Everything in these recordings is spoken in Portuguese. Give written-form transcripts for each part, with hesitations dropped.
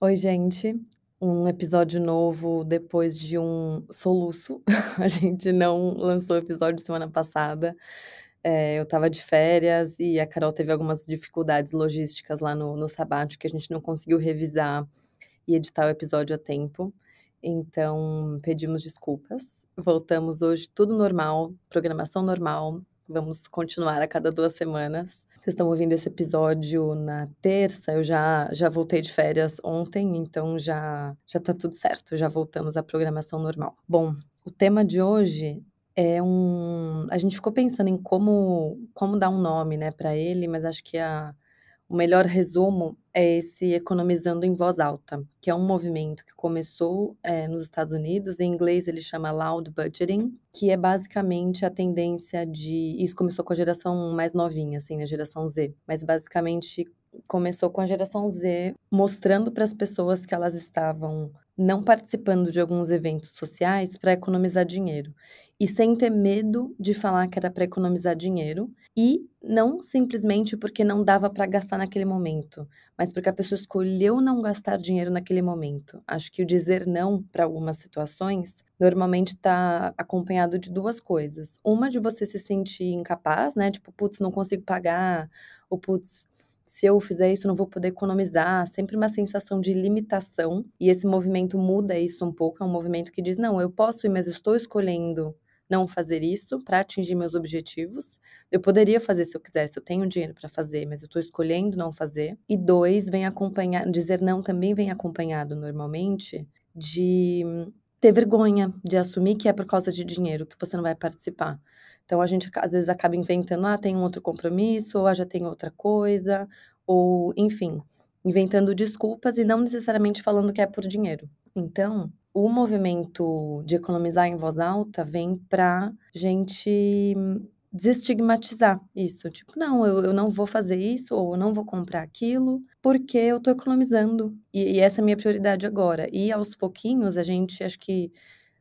Oi, gente. Um episódio novo depois de um soluço. A gente não lançou episódio semana passada. Eu estava de férias e a Carol teve algumas dificuldades logísticas lá no sabático, que a gente não conseguiu revisar e editar o episódio a tempo. Então, pedimos desculpas. Voltamos hoje, tudo normal, programação normal. Vamos continuar a cada 2 semanas. Vocês estão ouvindo esse episódio na terça, eu já voltei de férias ontem, então já tá tudo certo, já voltamos à programação normal. Bom, o tema de hoje a gente ficou pensando em como dar um nome, né, para ele, mas acho que o melhor resumo é esse economizando em voz alta, que é um movimento que começou, nos Estados Unidos, em inglês ele chama loud budgeting, que é basicamente a tendência de isso começou com a geração mais novinha, assim, né, geração Z, mas basicamente começou com a geração Z mostrando para as pessoas que elas estavam não participando de alguns eventos sociais para economizar dinheiro, e sem ter medo de falar que era para economizar dinheiro, e não simplesmente porque não dava para gastar naquele momento, mas porque a pessoa escolheu não gastar dinheiro naquele momento. Acho que o dizer não para algumas situações normalmente está acompanhado de 2 coisas. Uma de você se sentir incapaz, né, tipo: "Putz, não consigo pagar", ou "Putz, se eu fizer isso não vou poder economizar", sempre uma sensação de limitação, e esse movimento muda isso um pouco, é um movimento que diz: "Não, eu posso ir, mas eu estou escolhendo não fazer isso para atingir meus objetivos. Eu poderia fazer se eu quisesse, eu tenho dinheiro para fazer, mas eu estou escolhendo não fazer". E 2, vem acompanhar dizer não também vem acompanhado normalmente de ter vergonha de assumir que é por causa de dinheiro que você não vai participar. Então a gente às vezes acaba inventando: "Ah, tem um outro compromisso", ou "Ah, já tem outra coisa", ou enfim, inventando desculpas e não necessariamente falando que é por dinheiro. Então, o movimento de economizar em voz alta vem pra gente desestigmatizar isso, tipo: "Não, eu não vou fazer isso ou eu não vou comprar aquilo, porque eu tô economizando, e essa é a minha prioridade agora". E aos pouquinhos a gente acho que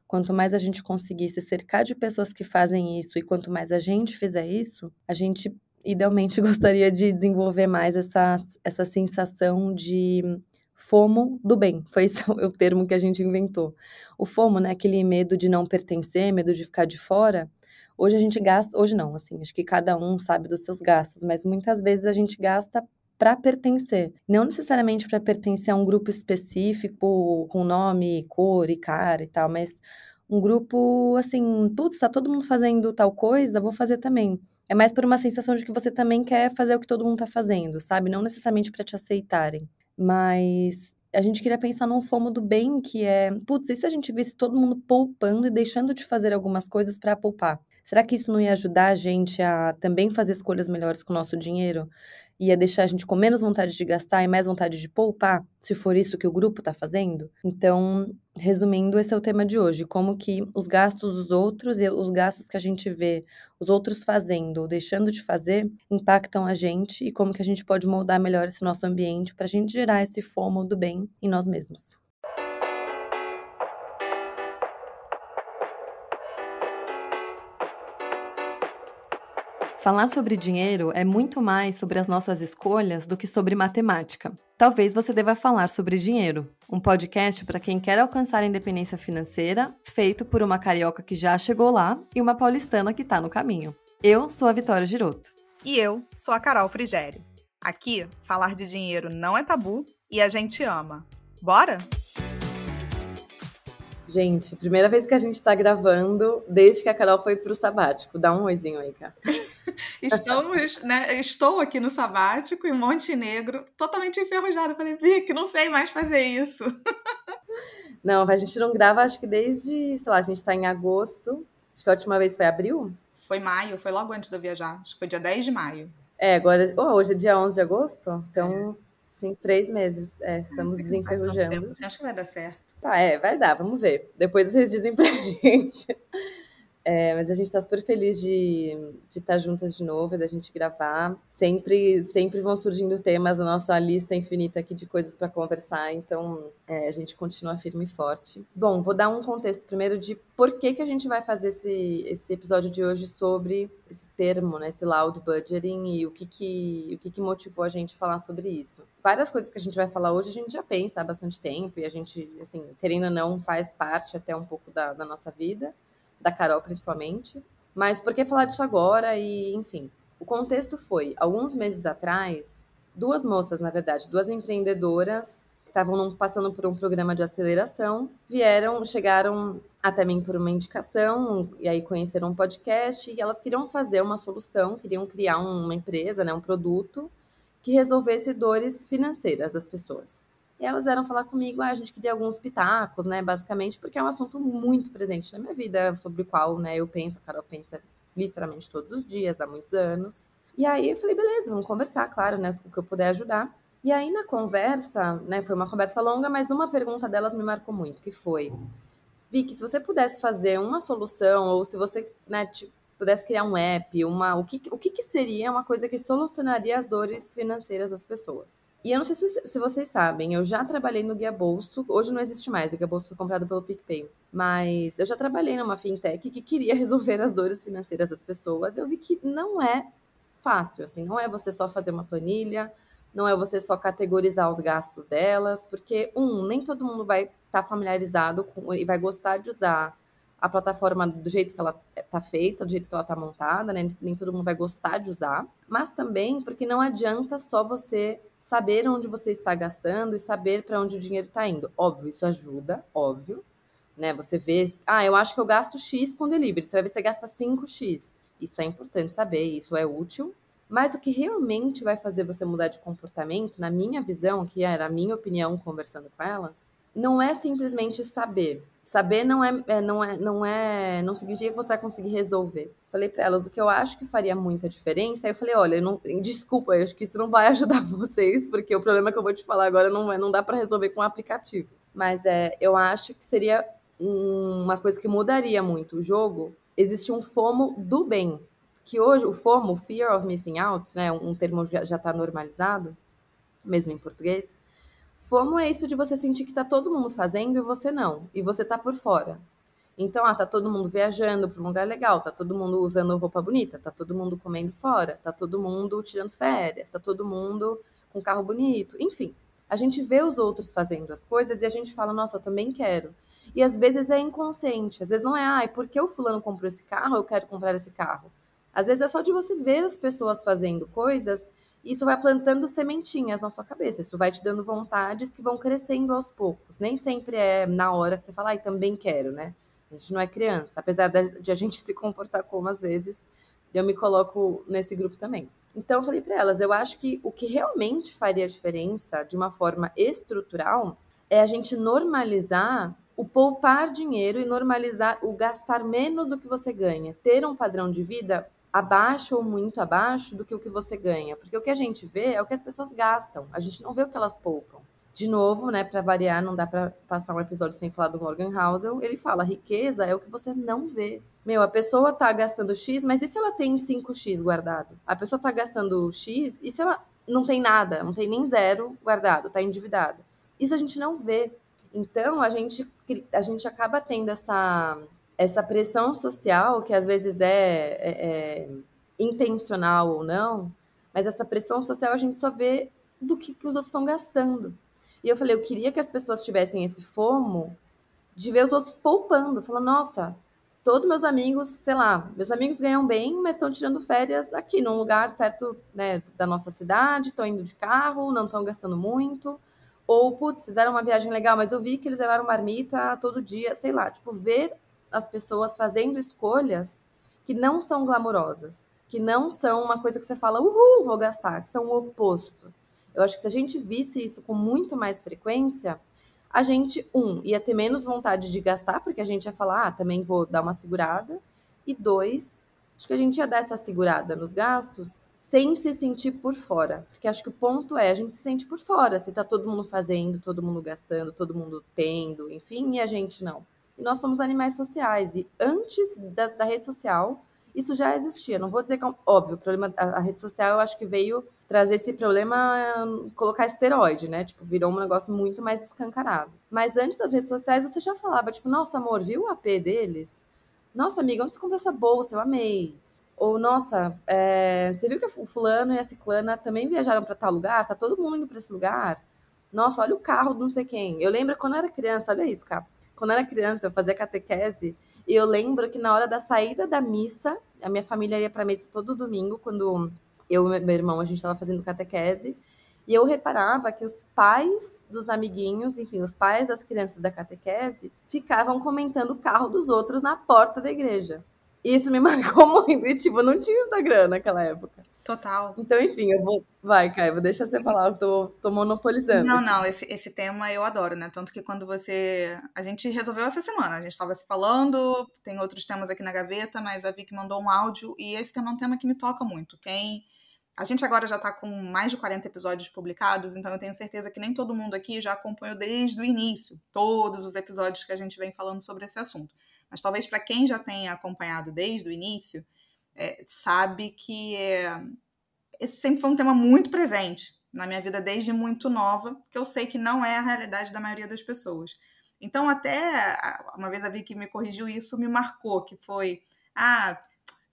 quanto mais a gente conseguir se cercar de pessoas que fazem isso e quanto mais a gente fizer isso, a gente idealmente gostaria de desenvolver mais essa sensação de FOMO do bem, foi esse o termo que a gente inventou. O FOMO, né, aquele medo de não pertencer, medo de ficar de fora, hoje a gente gasta hoje não, assim, acho que cada um sabe dos seus gastos, mas muitas vezes a gente gasta para pertencer, não necessariamente para pertencer a um grupo específico, com nome, cor e cara e tal, mas um grupo, assim: "Putz, tá todo mundo fazendo tal coisa, vou fazer também". É mais por uma sensação de que você também quer fazer o que todo mundo tá fazendo, sabe, não necessariamente para te aceitarem. Mas a gente queria pensar num FOMO do bem que é: "Putz, e se a gente visse todo mundo poupando e deixando de fazer algumas coisas para poupar? Será que isso não ia ajudar a gente a também fazer escolhas melhores com o nosso dinheiro? Ia deixar a gente com menos vontade de gastar e mais vontade de poupar, se for isso que o grupo tá fazendo?". Então, resumindo, esse é o tema de hoje, como que os gastos dos outros e os gastos que a gente vê os outros fazendo ou deixando de fazer, impactam a gente e como que a gente pode moldar melhor esse nosso ambiente para a gente gerar esse FOMO do bem em nós mesmos. Falar sobre dinheiro é muito mais sobre as nossas escolhas do que sobre matemática. Talvez você deva falar sobre dinheiro, um podcast para quem quer alcançar a independência financeira, feito por uma carioca que já chegou lá e uma paulistana que está no caminho. Eu sou a Vitória Giroto. E eu sou a Carol Frigério. Aqui, falar de dinheiro não é tabu e a gente ama. Bora? Gente, primeira vez que a gente tá gravando desde que a Carol foi pro sabático. Dá um oizinho aí, cara. Estamos, né? Estou aqui no sabático em Montenegro, totalmente enferrujada. Falei, Vic, não sei mais fazer isso. Não, a gente não grava, acho que desde, sei lá, a gente tá em agosto. Acho que a última vez foi abril. Foi maio, foi logo antes de eu viajar. Acho que foi dia 10 de maio. Agora, hoje é dia 11 de agosto, então, É. sim, 3 meses. Estamos Sei que não faz tanto tempo desenferrujando. assim, acho que vai dar certo. Tá, vai dar, vamos ver. Depois vocês dizem pra gente. Mas a gente tá super feliz de estar juntas de novo e da gente gravar. Sempre vão surgindo temas na nossa lista infinita aqui de coisas para conversar, então a gente continua firme e forte. Bom, vou dar um contexto primeiro de por que a gente vai fazer esse episódio de hoje sobre esse termo, né, esse loud budgeting e o que motivou a gente a falar sobre isso. Várias coisas que a gente vai falar hoje a gente já pensa há bastante tempo e a gente, assim, querendo ou não, faz parte até um pouco da nossa vida, da Carol principalmente. Mas por que falar disso agora? E, enfim, o contexto foi, alguns meses atrás, duas moças, na verdade, duas empreendedoras que estavam passando por um programa de aceleração, chegaram até mim por uma indicação, e aí conheceram um podcast, e elas queriam fazer uma solução, queriam criar uma empresa, né, um produto, que resolvesse dores financeiras das pessoas. E elas vieram falar comigo, a gente queria alguns pitacos, né, basicamente, porque é um assunto muito presente na minha vida, sobre o qual, né, eu penso, a Carol pensa literalmente todos os dias, há muitos anos. E aí eu falei, beleza, vamos conversar, claro, né, o que eu puder ajudar. E aí na conversa, né, foi uma conversa longa, mas uma pergunta delas me marcou muito, que foi, Vicky, se você pudesse fazer uma solução, ou se você, né, pudesse criar um app, o que seria uma coisa que solucionaria as dores financeiras das pessoas? E eu não sei se vocês sabem, eu já trabalhei no Guia Bolso, hoje não existe mais, o Guia Bolso foi comprado pelo PicPay, mas eu já trabalhei numa fintech que queria resolver as dores financeiras das pessoas, eu vi que não é fácil, assim, não é você só fazer uma planilha, não é você só categorizar os gastos delas, porque, nem todo mundo vai estar familiarizado e vai gostar de usar a plataforma do jeito que ela está feita, do jeito que ela está montada, né? Nem todo mundo vai gostar de usar, mas também porque não adianta só você saber onde você está gastando e saber para onde o dinheiro está indo. Óbvio, isso ajuda, óbvio, né? Você vê, eu acho que eu gasto X com delivery, você vai ver que você gasta 5x. Isso é importante saber, isso é útil. Mas o que realmente vai fazer você mudar de comportamento, na minha visão, que era a minha opinião conversando com elas, não é simplesmente saber. Saber não significa que você vai conseguir resolver. Falei para elas o que eu acho que faria muita diferença. Aí eu falei, olha, desculpa, eu acho que isso não vai ajudar vocês, porque o problema que eu vou te falar agora não dá para resolver com um aplicativo. Mas eu acho que seria uma coisa que mudaria muito o jogo. Existe um FOMO do bem, que hoje o FOMO, Fear of Missing Out, né, um termo já está normalizado, mesmo em português. FOMO é isso de você sentir que tá todo mundo fazendo e você não, e você tá por fora. Então, tá todo mundo viajando para um lugar legal, tá todo mundo usando roupa bonita, tá todo mundo comendo fora, tá todo mundo tirando férias, tá todo mundo com carro bonito, enfim. A gente vê os outros fazendo as coisas e a gente fala, nossa, eu também quero. E às vezes é inconsciente, às vezes não é, porque o fulano comprou esse carro, eu quero comprar esse carro. Às vezes é só de você ver as pessoas fazendo coisas, isso vai plantando sementinhas na sua cabeça, isso vai te dando vontades que vão crescendo aos poucos. Nem sempre é na hora que você fala, também quero, né? A gente não é criança, apesar de a gente se comportar como às vezes, eu me coloco nesse grupo também. Então eu falei para elas, eu acho que o que realmente faria diferença de uma forma estrutural é a gente normalizar o poupar dinheiro e normalizar o gastar menos do que você ganha, ter um padrão de vida abaixo ou muito abaixo do que o que você ganha, porque o que a gente vê é o que as pessoas gastam, a gente não vê o que elas poupam. De novo, né, para variar, não dá para passar um episódio sem falar do Morgan Housel, ele fala, riqueza é o que você não vê. Meu, a pessoa tá gastando X, mas e se ela tem 5x guardado? A pessoa tá gastando X, e se ela não tem nada, não tem nem zero guardado, tá endividada? Isso a gente não vê. Então, a gente acaba tendo essa pressão social, que às vezes é intencional ou não, mas essa pressão social a gente só vê do que os outros estão gastando. E eu falei, eu queria que as pessoas tivessem esse fomo de ver os outros poupando, falando, nossa, todos meus amigos, sei lá, meus amigos ganham bem, mas estão tirando férias aqui, num lugar perto, né, da nossa cidade, estão indo de carro, não estão gastando muito, ou, putz, fizeram uma viagem legal, mas eu vi que eles levaram marmita todo dia, sei lá, tipo, ver as pessoas fazendo escolhas que não são glamourosas, que não são uma coisa que você fala, uhul, vou gastar, que são o oposto. Eu acho que se a gente visse isso com muito mais frequência, a gente, ia ter menos vontade de gastar, porque a gente ia falar, também vou dar uma segurada. E 2, acho que a gente ia dar essa segurada nos gastos sem se sentir por fora. Porque acho que o ponto é, a gente se sente por fora, se tá todo mundo fazendo, todo mundo gastando, todo mundo tendo, enfim, e a gente não. e nós somos animais sociais. E antes da rede social, isso já existia. Não vou dizer que é óbvio, o problema, a rede social eu acho que veio trazer esse problema, colocar esteroide, né? Tipo, virou um negócio muito mais escancarado. Mas antes das redes sociais, você já falava, tipo, nossa, amor, viu o AP deles? Nossa, amiga, onde você comprou essa bolsa? Eu amei. Ou, nossa, você viu que o fulano e a ciclana também viajaram para tal lugar? Tá todo mundo indo para esse lugar? Nossa, olha o carro de não sei quem. Eu lembro quando eu era criança, olha isso, cara. Quando eu era criança, eu fazia catequese, e eu lembro que na hora da saída da missa, a minha família ia pra missa todo domingo, quando eu e meu irmão, a gente estava fazendo catequese, e eu reparava que os pais dos amiguinhos, enfim, os pais das crianças da catequese, ficavam comentando o carro dos outros na porta da igreja. Isso me marcou muito, e tipo, não tinha Instagram naquela época. Total. Então, enfim, eu vou... Vai, Caio, deixa você falar, eu tô monopolizando Não, aqui. não, esse tema eu adoro, né? Tanto que quando você. A gente resolveu essa semana, a gente estava se falando, tem outros temas aqui na gaveta, mas a Vicky mandou um áudio e esse tema é um tema que me toca muito. A gente agora já tá com mais de 40 episódios publicados, então eu tenho certeza que nem todo mundo aqui já acompanhou desde o início todos os episódios que a gente vem falando sobre esse assunto. Mas talvez para quem já tenha acompanhado desde o início, sabe que esse sempre foi um tema muito presente na minha vida desde muito nova, que eu sei que não é a realidade da maioria das pessoas. Então, até uma vez a Vicky me corrigiu isso, me marcou, que foi,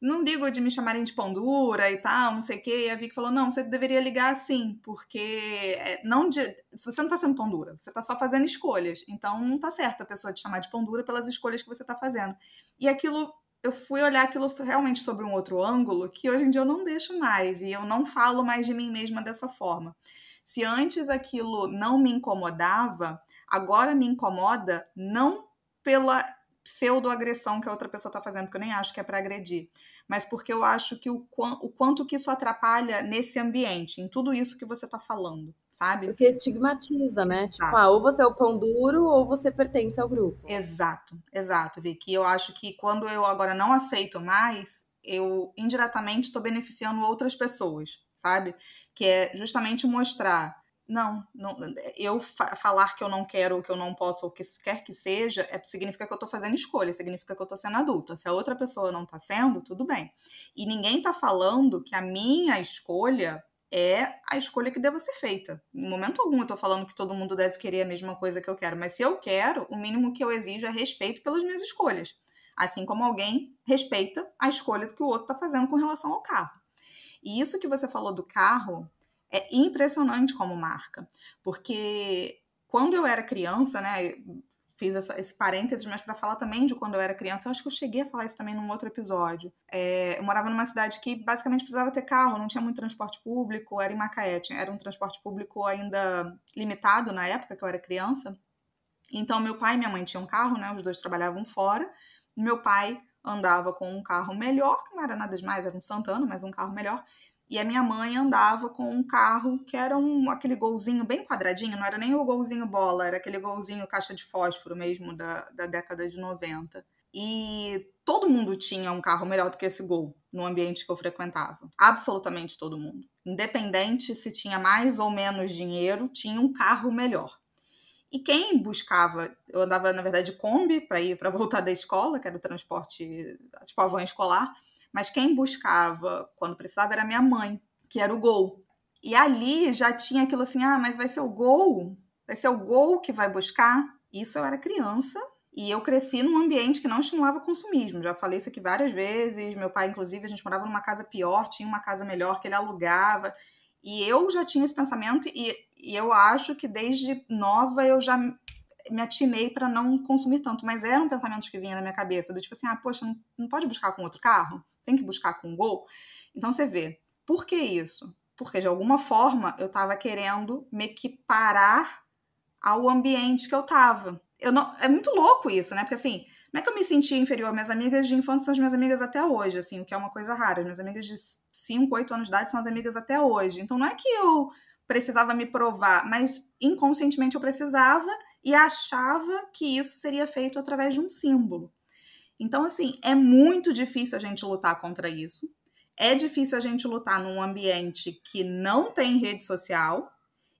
não ligo de me chamarem de pão dura e tal, não sei o quê. E a Vicky falou, não, você deveria ligar sim, porque se você não tá sendo pão dura, você tá só fazendo escolhas. Então, não tá certo a pessoa te chamar de pão dura pelas escolhas que você tá fazendo. E aquilo... Eu fui olhar aquilo realmente sobre um outro ângulo que hoje em dia eu não deixo mais e eu não falo mais de mim mesma dessa forma. Se antes aquilo não me incomodava, agora me incomoda não pela pseudo-agressão que a outra pessoa está fazendo, porque eu nem acho que é para agredir, mas porque eu acho que o quanto que isso atrapalha nesse ambiente, em tudo isso que você está falando, sabe? Porque estigmatiza, né? Tipo, Exato. ou você é o pão duro ou você pertence ao grupo. Exato, Vicky. Eu acho que quando eu agora não aceito mais, eu indiretamente estou beneficiando outras pessoas, sabe? Que é justamente mostrar, não eu falar que eu não quero, que eu não posso, ou que quer que seja, significa que eu estou fazendo escolha, significa que eu estou sendo adulta. Se a outra pessoa não está sendo, tudo bem. E ninguém está falando que a minha escolha é a escolha que deva ser feita. Em momento algum eu tô falando que todo mundo deve querer a mesma coisa que eu quero, mas se eu quero, o mínimo que eu exijo é respeito pelas minhas escolhas. Assim como alguém respeita a escolha que o outro tá fazendo com relação ao carro. E isso que você falou do carro é impressionante como marca, porque quando eu era criança, né, fiz esse parênteses, mas para falar também de quando eu era criança, eu acho que eu cheguei a falar isso também num outro episódio. Eu morava numa cidade que basicamente precisava ter carro, não tinha muito transporte público, era em Macaé, era um transporte público ainda limitado na época que eu era criança. Então meu pai e minha mãe tinham um carro, né, os dois trabalhavam fora, e meu pai andava com um carro melhor, que não era nada demais, era um Santana, mas um carro melhor. E a minha mãe andava com um carro que era aquele golzinho bem quadradinho, não era nem o golzinho bola, era aquele golzinho caixa de fósforo mesmo da década de 90. E todo mundo tinha um carro melhor do que esse Gol no ambiente que eu frequentava. Absolutamente todo mundo. Independente se tinha mais ou menos dinheiro, tinha um carro melhor. E quem buscava, eu andava na verdade de Kombi para voltar da escola, que era o transporte, tipo a van escolar, mas quem buscava quando precisava era minha mãe, que era o Gol. E ali já tinha aquilo assim, mas vai ser o Gol? Vai ser o Gol que vai buscar? Isso eu era criança e eu cresci num ambiente que não estimulava o consumismo. Já falei isso aqui várias vezes. Meu pai, inclusive, a gente morava numa casa pior, tinha uma casa melhor que ele alugava. E eu já tinha esse pensamento e eu acho que desde nova eu já me atinei para não consumir tanto. Mas eram pensamentos que vinham na minha cabeça, do tipo assim, poxa, não pode buscar com outro carro? Tem que buscar com um Gol? Então você vê, por que isso? Porque de alguma forma eu estava querendo me equiparar ao ambiente que eu estava. É muito louco isso, né? Porque assim, não é que eu me sentia inferior. Minhas amigas de infância são as minhas amigas até hoje, assim, o que é uma coisa rara. Minhas amigas de 5, 8 anos de idade são as amigas até hoje. Então não é que eu precisava me provar, mas inconscientemente eu precisava e achava que isso seria feito através de um símbolo. Então, assim, é muito difícil a gente lutar contra isso. É difícil a gente lutar num ambiente que não tem rede social.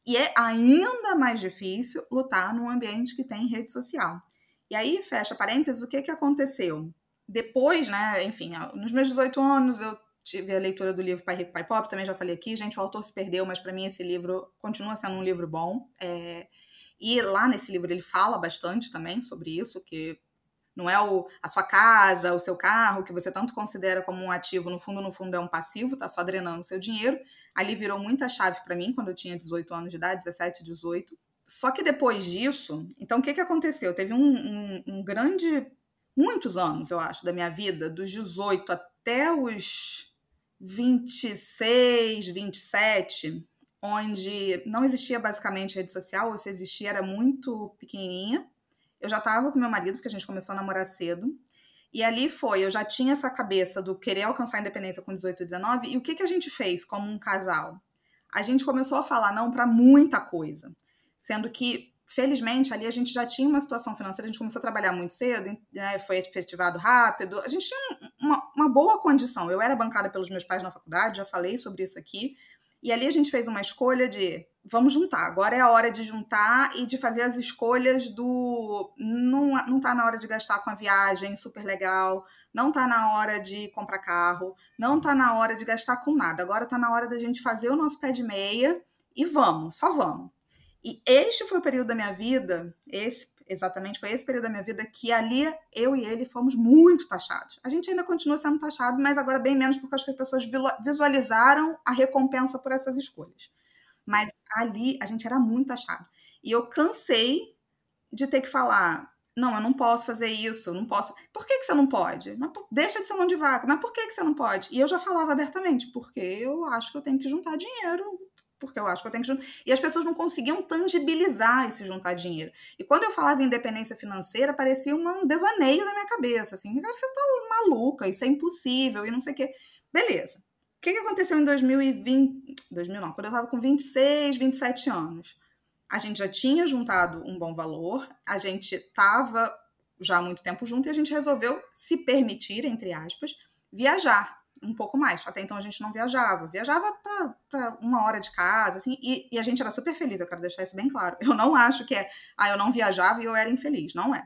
E é ainda mais difícil lutar num ambiente que tem rede social. E aí, fecha parênteses, o que aconteceu? Depois, né, enfim, nos meus 18 anos eu tive a leitura do livro Pai Rico, Pai Pobre, também já falei aqui, gente, o autor se perdeu, mas para mim esse livro continua sendo um livro bom. E lá nesse livro ele fala bastante também sobre isso, que não é a sua casa, o seu carro, que você tanto considera como um ativo, no fundo é um passivo, tá só drenando o seu dinheiro. Ali virou muita chave para mim quando eu tinha 18 anos de idade, 17, 18. Só que depois disso, então o que aconteceu? Teve um grande, muitos anos, eu acho, da minha vida, dos 18 até os 26, 27, onde não existia basicamente rede social, ou se existia era muito pequenininha. Eu já estava com meu marido, porque a gente começou a namorar cedo. E ali eu já tinha essa cabeça do querer alcançar a independência com 18, 19. E o que a gente fez como um casal? A gente começou a falar não para muita coisa. Sendo que, felizmente, ali a gente já tinha uma situação financeira, a gente começou a trabalhar muito cedo, né, foi efetivado rápido. A gente tinha uma boa condição. Eu era bancada pelos meus pais na faculdade, já falei sobre isso aqui. E ali a gente fez uma escolha de vamos juntar, agora é a hora de juntar e de fazer as escolhas do... Não tá na hora de gastar com a viagem super legal, não tá na hora de comprar carro, não tá na hora de gastar com nada, agora tá na hora da gente fazer o nosso pé de meia e vamos, só vamos. E este foi o período da minha vida, exatamente foi esse período da minha vida que ali eu e ele fomos muito taxados. A gente ainda continua sendo taxado, mas agora bem menos porque acho que as pessoas visualizaram a recompensa por essas escolhas. Mas ali a gente era muito taxado. E eu cansei de ter que falar, não, eu não posso fazer isso, eu não posso. Por que você não pode? Mas deixa de ser mão de vaca. Mas por que você não pode? E eu já falava abertamente, porque eu acho que eu tenho que juntar dinheiro, porque eu acho que eu tenho que juntar. E as pessoas não conseguiam tangibilizar esse juntar dinheiro. E quando eu falava em independência financeira, parecia um devaneio da minha cabeça, assim, você tá maluca, isso é impossível, e não sei o quê. Beleza. O que aconteceu em 2020? 2000 não, quando eu estava com 26, 27 anos. A gente já tinha juntado um bom valor, a gente estava já há muito tempo junto e a gente resolveu se permitir, entre aspas, viajar um pouco mais. Até então a gente não viajava. Viajava para 1 hora de casa, assim, e a gente era super feliz, eu quero deixar isso bem claro. Eu não acho que eu não viajava e eu era infeliz, não é.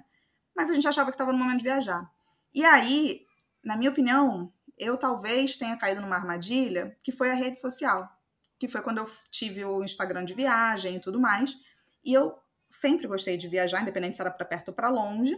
Mas a gente achava que estava no momento de viajar. E aí, na minha opinião, eu talvez tenha caído numa armadilha que foi a rede social, que foi quando eu tive o Instagram de viagem e tudo mais. E eu sempre gostei de viajar, independente se era para perto ou para longe.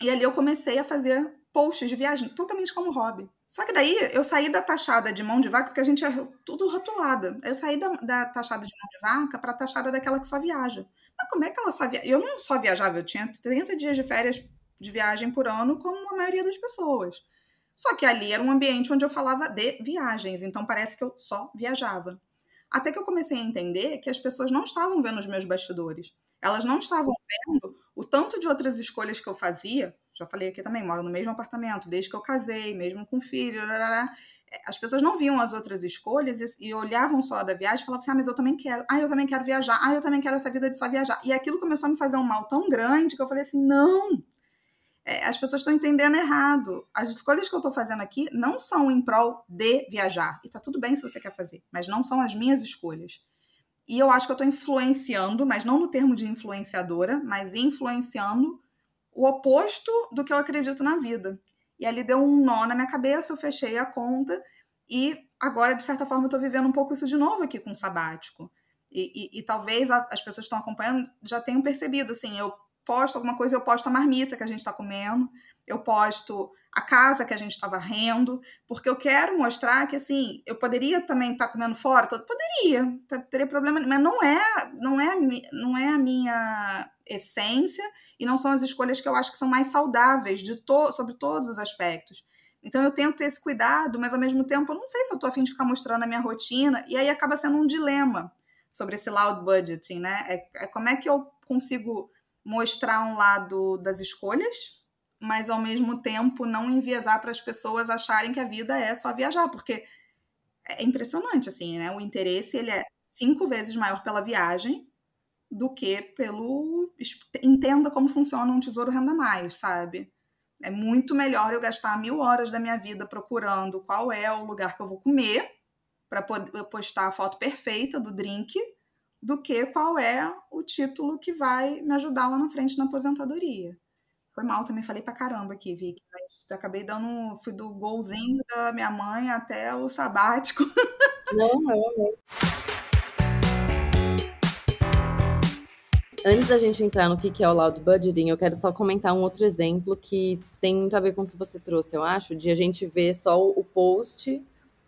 E ali eu comecei a fazer posts de viagem, totalmente como hobby. Só que daí eu saí da taxada de mão de vaca, porque a gente é tudo rotulada. Eu saí da taxada de mão de vaca para a taxada daquela que só viaja. Mas como é que ela só viaja? Eu não só viajava, eu tinha 30 dias de férias de viagem por ano, como a maioria das pessoas. Só que ali era um ambiente onde eu falava de viagens, então parece que eu só viajava. Até que eu comecei a entender que as pessoas não estavam vendo os meus bastidores. Elas não estavam vendo o tanto de outras escolhas que eu fazia. Já falei aqui também, moro no mesmo apartamento desde que eu casei, mesmo com filho. As pessoas não viam as outras escolhas e olhavam só a da viagem e falavam assim: ah, mas eu também quero. Ah, eu também quero viajar. Ah, eu também quero essa vida de só viajar. E aquilo começou a me fazer um mal tão grande que eu falei assim: não, as pessoas estão entendendo errado. As escolhas que eu estou fazendo aqui não são em prol de viajar. E tá tudo bem se você quer fazer, mas não são as minhas escolhas. E eu acho que eu estou influenciando, mas não no termo de influenciadora, mas influenciando o oposto do que eu acredito na vida. E ali deu um nó na minha cabeça, eu fechei a conta e agora, de certa forma, eu estou vivendo um pouco isso de novo aqui com o sabático. E talvez as pessoas que estão acompanhando já tenham percebido, assim, eu posto alguma coisa, eu posto a marmita que a gente está comendo, eu posto a casa que a gente está varrendo, porque eu quero mostrar que, assim, eu poderia também estar comendo fora, poderia, teria problema, mas não é a minha essência e não são as escolhas que eu acho que são mais saudáveis sobre todos os aspectos. Então eu tento ter esse cuidado, mas ao mesmo tempo eu não sei se eu estou a fim de ficar mostrando a minha rotina, e aí acaba sendo um dilema sobre esse loud budgeting, né? Como é que eu consigo mostrar um lado das escolhas, mas ao mesmo tempo não enviesar para as pessoas acharem que a vida é só viajar, porque é impressionante, assim, né? O interesse, ele é 5 vezes maior pela viagem do que pelo... Entenda como funciona um Tesouro Renda Mais, sabe? É muito melhor eu gastar 1000 horas da minha vida procurando qual é o lugar que eu vou comer para poder postar a foto perfeita do drink do que qual é o título que vai me ajudar lá na frente na aposentadoria. Foi mal, também falei pra caramba aqui, Vicky. Mas acabei fui do golzinho da minha mãe até o sabático. Não, eu amei. Antes da gente entrar no que é o loud budgeting, eu quero só comentar um outro exemplo que tem muito a ver com o que você trouxe, eu acho, de a gente ver só o post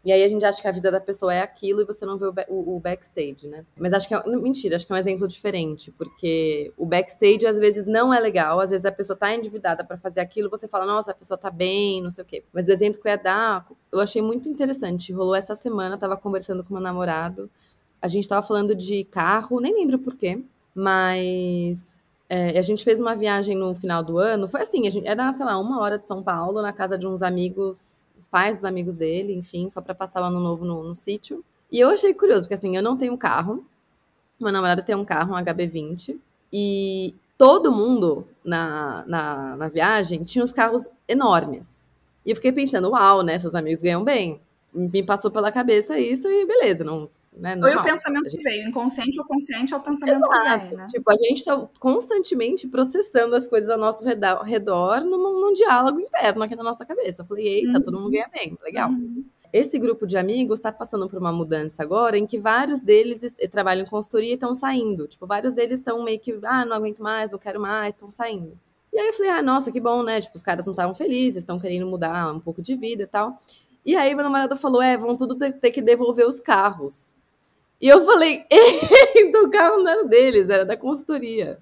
e aí a gente acha que a vida da pessoa é aquilo e você não vê o backstage, né? Mas acho que mentira, acho que é um exemplo diferente, porque o backstage às vezes não é legal, às vezes a pessoa tá endividada pra fazer aquilo, você fala, nossa, a pessoa tá bem, não sei o quê. Mas o exemplo que eu ia dar, eu achei muito interessante, rolou essa semana, tava conversando com meu namorado, a gente tava falando de carro, nem lembro por quê, mas a gente fez uma viagem no final do ano. Foi assim, era, sei lá, 1 hora de São Paulo, na casa de uns amigos, os pais dos amigos dele, enfim, só pra passar o ano novo no sítio. E eu achei curioso, porque assim, eu não tenho carro, meu namorado tem um carro, um HB20, e todo mundo na viagem tinha os carros enormes. E eu fiquei pensando, uau, né, seus amigos ganham bem. Me passou pela cabeça isso e beleza, não, né, Foi o normal. pensamento que veio. Inconsciente ou consciente é o pensamento que vem, né? Tipo, a gente tá constantemente processando as coisas ao nosso redor num diálogo interno aqui na nossa cabeça. Eu falei, eita, todo mundo Uhum, ganha bem, legal. uhum. Esse grupo de amigos está passando por uma mudança agora em que vários deles trabalham em consultoria e estão saindo. Tipo, vários deles estão meio que, não aguento mais, não quero mais, estão saindo. E aí eu falei, nossa, que bom, né? Tipo, os caras não estavam felizes, estão querendo mudar um pouco de vida e tal. E aí meu namorado falou, vão tudo ter que devolver os carros. E eu falei, então o carro não era deles, era da consultoria.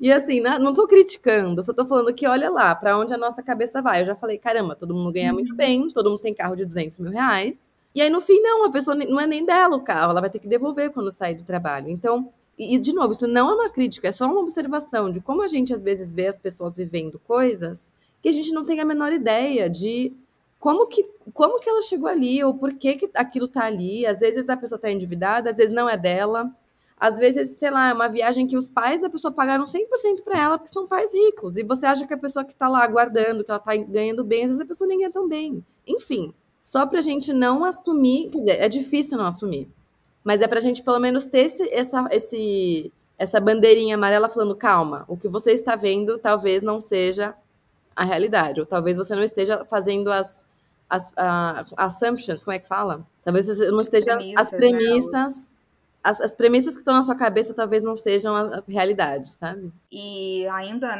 E assim, não tô criticando, só tô falando que olha lá, pra onde a nossa cabeça vai. Eu já falei, caramba, todo mundo ganha muito bem, todo mundo tem carro de 200 mil reais. E aí no fim, não, a pessoa não é nem dela o carro, ela vai ter que devolver quando sair do trabalho. Então, e de novo, isso não é uma crítica, é só uma observação de como a gente às vezes vê as pessoas vivendo coisas que a gente não tem a menor ideia de como que ela chegou ali, ou por que aquilo tá ali. Às vezes a pessoa tá endividada, às vezes não é dela. Às vezes, sei lá, é uma viagem que os pais da pessoa pagaram 100% para ela, porque são pais ricos. E você acha que a pessoa que tá lá aguardando, que ela tá ganhando bem, às vezes a pessoa nem ganha tão bem. Enfim, só pra gente não assumir, quer dizer, é difícil não assumir. Mas é pra gente pelo menos ter essa bandeirinha amarela falando, calma, o que você está vendo talvez não seja a realidade. Ou talvez você não esteja fazendo as assumptions, como é que fala? Talvez você não esteja. As Premissas, né? premissas. As premissas que estão na sua cabeça talvez não sejam a realidade, sabe? E ainda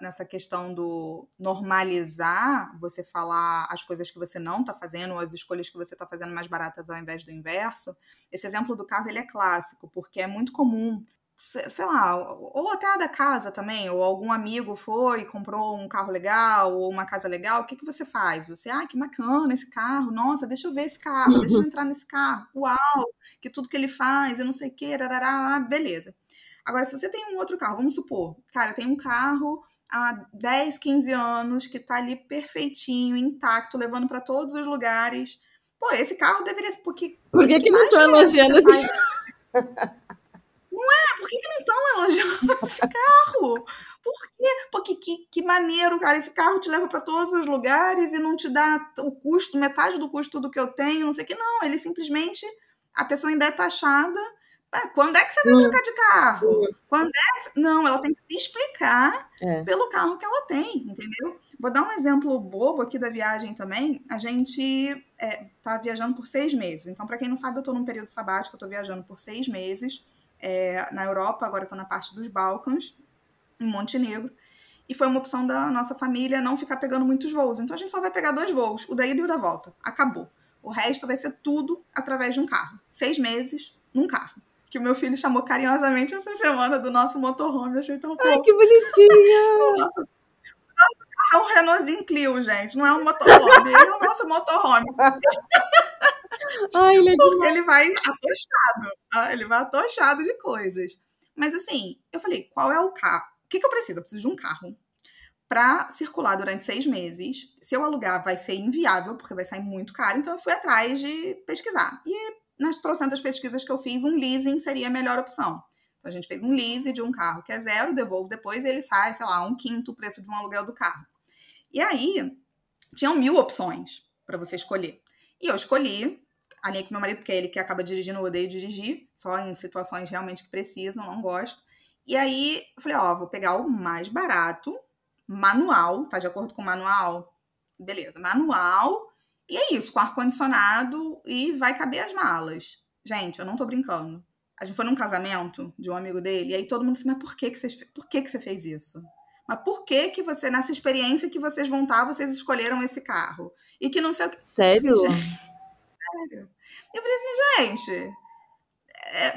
nessa questão do normalizar, você falar as coisas que você não está fazendo, ou as escolhas que você está fazendo mais baratas ao invés do inverso, esse exemplo do carro ele é clássico, porque é muito comum, sei lá, ou até a da casa também, ou algum amigo foi e comprou um carro legal, ou uma casa legal, o que você faz? Você, que bacana esse carro, nossa, deixa eu ver esse carro, deixa eu entrar nesse carro, uau, que tudo que ele faz, eu não sei o que, beleza. Agora, se você tem um outro carro, vamos supor, cara, tem um carro há 10, 15 anos que tá ali perfeitinho, intacto, levando para todos os lugares. Pô, esse carro deveria... Porque, Por que não mais estão elogiando você faz? Por que não estão elogiando esse carro? Por quê? Porque que maneiro, cara. Esse carro te leva para todos os lugares e não te dá o custo, metade do custo do que eu tenho, não sei o que. Não, ele simplesmente... A pessoa ainda é taxada. Quando é que você vai trocar de carro? Quando é que... Não, ela tem que se explicar pelo carro que ela tem, entendeu? Vou dar um exemplo bobo aqui da viagem também. A gente tá viajando por 6 meses. Então, para quem não sabe, eu tô num período sabático, eu tô viajando por 6 meses na Europa, agora eu tô na parte dos Balcãs, em Montenegro. E foi uma opção da nossa família não ficar pegando muitos voos. Então, a gente só vai pegar 2 voos, o da ida e o da volta. Acabou. O resto vai ser tudo através de um carro. 6 meses num carro. Que o meu filho chamou carinhosamente essa semana do nosso motorhome. Eu achei tão fofo. Ai, que bonitinha! O nosso carro é um Renaultzinho Clio, gente. Não é um motorhome. Ele é o nosso motorhome. Ai, ele é Porque ele vai atochado. Ele vai atochado de coisas. Mas assim, eu falei, qual é o carro? O que eu preciso? Eu preciso de um carro para circular durante 6 meses. Se eu alugar, vai ser inviável, porque vai sair muito caro. Então, eu fui atrás de pesquisar. E nas trocentas pesquisas que eu fiz, um leasing seria a melhor opção. Então, a gente fez um lease de um carro que é 0, devolvo depois e ele sai, sei lá, 1/5 o preço de um aluguel do carro. E aí, tinham 1000 opções para você escolher. E eu escolhi, alinhei com meu marido, porque é ele que acaba dirigindo, eu odeio dirigir, só em situações realmente que precisam, não gosto. E aí, eu falei, vou pegar o mais barato, manual, tá de acordo com o manual? Beleza, manual. E é isso, com ar-condicionado e vai caber as malas. Gente, eu não tô brincando. A gente foi num casamento de um amigo dele, e aí todo mundo disse, mas por que você fez isso? Mas por que que você, nessa experiência que vocês vão estar, vocês escolheram esse carro? E que não sei o que. Sério? Sério? Eu falei assim, gente,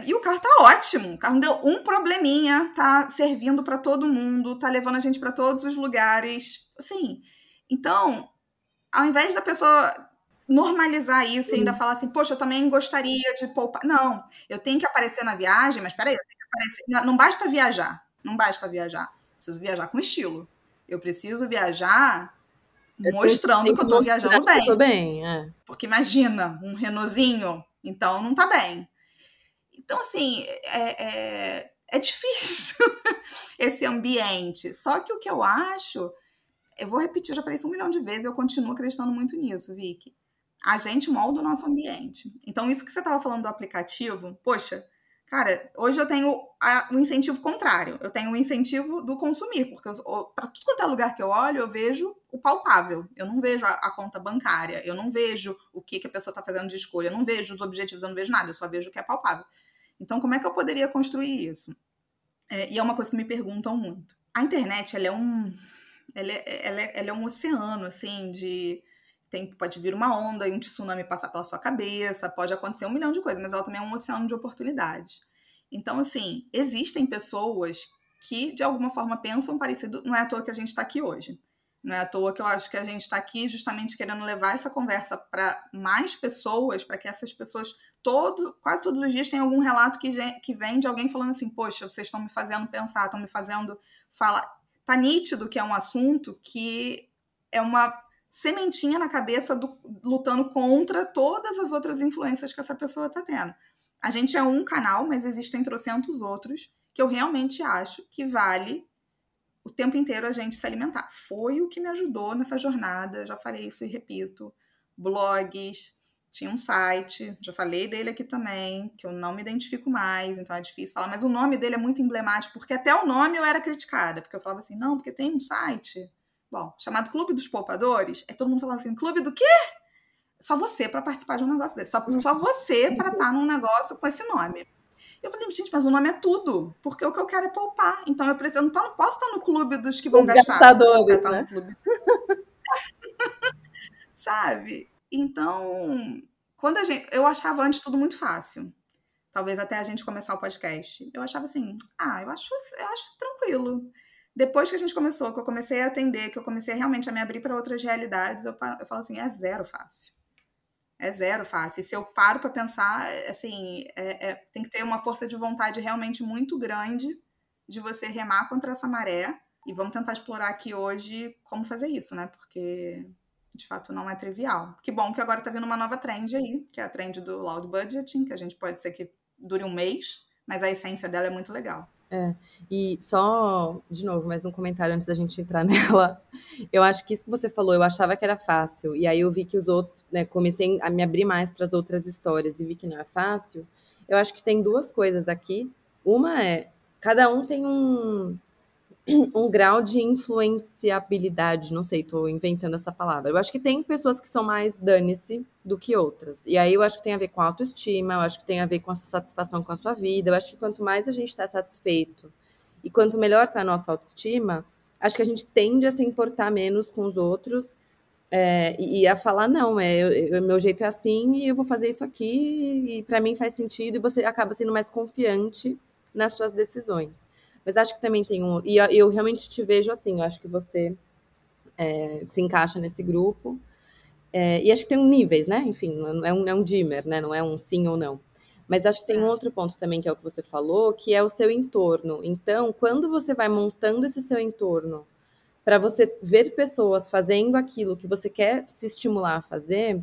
e o carro tá ótimo. O carro não deu um probleminha, tá servindo pra todo mundo, tá levando a gente pra todos os lugares. Assim, então, ao invés da pessoa normalizar isso e ainda falar assim, poxa, eu também gostaria de poupar. Não, eu tenho que aparecer na viagem, mas peraí, eu tenho que aparecer. Não basta viajar. Não basta viajar. Eu preciso viajar com estilo. Eu preciso viajar mostrando Tem que que eu tô mostrar viajando que eu tô bem. bem, é. Porque imagina, um Renaultzinho, então não tá bem. Então, assim, é difícil esse ambiente. Só que o que eu acho, eu vou repetir, eu já falei isso 1 milhão de vezes, eu continuo acreditando muito nisso, Vicky. A gente molda o nosso ambiente. Então, isso que você estava falando do aplicativo, poxa, cara, hoje eu tenho o incentivo contrário. Eu tenho o incentivo do consumir, porque para tudo quanto é lugar que eu olho, eu vejo o palpável. Eu não vejo a conta bancária, eu não vejo o que a pessoa está fazendo de escolha, eu não vejo os objetivos, eu não vejo nada, eu só vejo o que é palpável. Então, como é que eu poderia construir isso? E é uma coisa que me perguntam muito. A internet, ela é um oceano, assim, pode vir uma onda e um tsunami passar pela sua cabeça, pode acontecer 1 milhão de coisas, mas ela também é um oceano de oportunidades. Então, assim, existem pessoas que, de alguma forma, pensam parecido. Não é à toa que a gente está aqui hoje. Não é à toa que eu acho que a gente está aqui justamente querendo levar essa conversa para mais pessoas, para que essas pessoas, quase todos os dias, tem algum relato que vem de alguém falando assim, poxa, vocês estão me fazendo pensar, estão me fazendo falar. Tá nítido que é um assunto que é uma sementinha na cabeça lutando contra todas as outras influências que essa pessoa está tendo. A gente é um canal, mas existem trocentos outros que eu realmente acho que vale o tempo inteiro a gente se alimentar. Foi o que me ajudou nessa jornada, já falei isso e repito. Blogs, tinha um site, já falei dele aqui também, que eu não me identifico mais, então é difícil falar, mas o nome dele é muito emblemático, porque até o nome eu era criticada, porque eu falava assim, não, porque tem um site, bom, chamado Clube dos Poupadores, todo mundo falava assim, clube do quê? Só você para participar de um negócio desse, só você para estar num negócio com esse nome. Eu falei, gente, mas o nome é tudo, porque o que eu quero é poupar. Então eu não posso estar no clube dos que vão Os gastar. Eu quero gastadores, estar né? no clube. Sabe? Então, eu achava antes tudo muito fácil. Talvez até a gente começar o podcast. Eu achava assim, eu acho tranquilo. Depois que a gente começou, que eu comecei a atender, que eu comecei realmente a me abrir para outras realidades, eu falo assim, é zero fácil. É zero fácil. E se eu paro para pensar, assim, tem que ter uma força de vontade realmente muito grande de você remar contra essa maré. E vamos tentar explorar aqui hoje como fazer isso, né? Porque, de fato, não é trivial. Que bom que agora tá vindo uma nova trend aí, que é a trend do loud budgeting, que a gente pode ser que dure 1 mês, mas a essência dela é muito legal. E só, de novo, mais um comentário antes da gente entrar nela. Eu acho que isso que você falou, eu achava que era fácil, e aí eu vi que os outros, né, comecei a me abrir mais para as outras histórias e vi que não é fácil. Eu acho que tem 2 coisas aqui. Uma é, cada um tem um grau de influenciabilidade, não sei, tô inventando essa palavra. Eu acho que tem pessoas que são mais dane-se do que outras. E aí eu acho que tem a ver com autoestima, eu acho que tem a ver com a sua satisfação com a sua vida. Eu acho que quanto mais a gente está satisfeito e quanto melhor está a nossa autoestima, acho que a gente tende a se importar menos com os outros e a falar, não, meu jeito é assim e eu vou fazer isso aqui e para mim faz sentido e você acaba sendo mais confiante nas suas decisões. Mas acho que também tem um. E eu realmente te vejo assim, eu acho que você se encaixa nesse grupo. E acho que tem níveis, né? Enfim, não é um dimmer, né? Não é um sim ou não. Mas acho que tem um outro ponto também, que é o que você falou, que é o seu entorno. Então, quando você vai montando esse seu entorno, para você ver pessoas fazendo aquilo que você quer se estimular a fazer,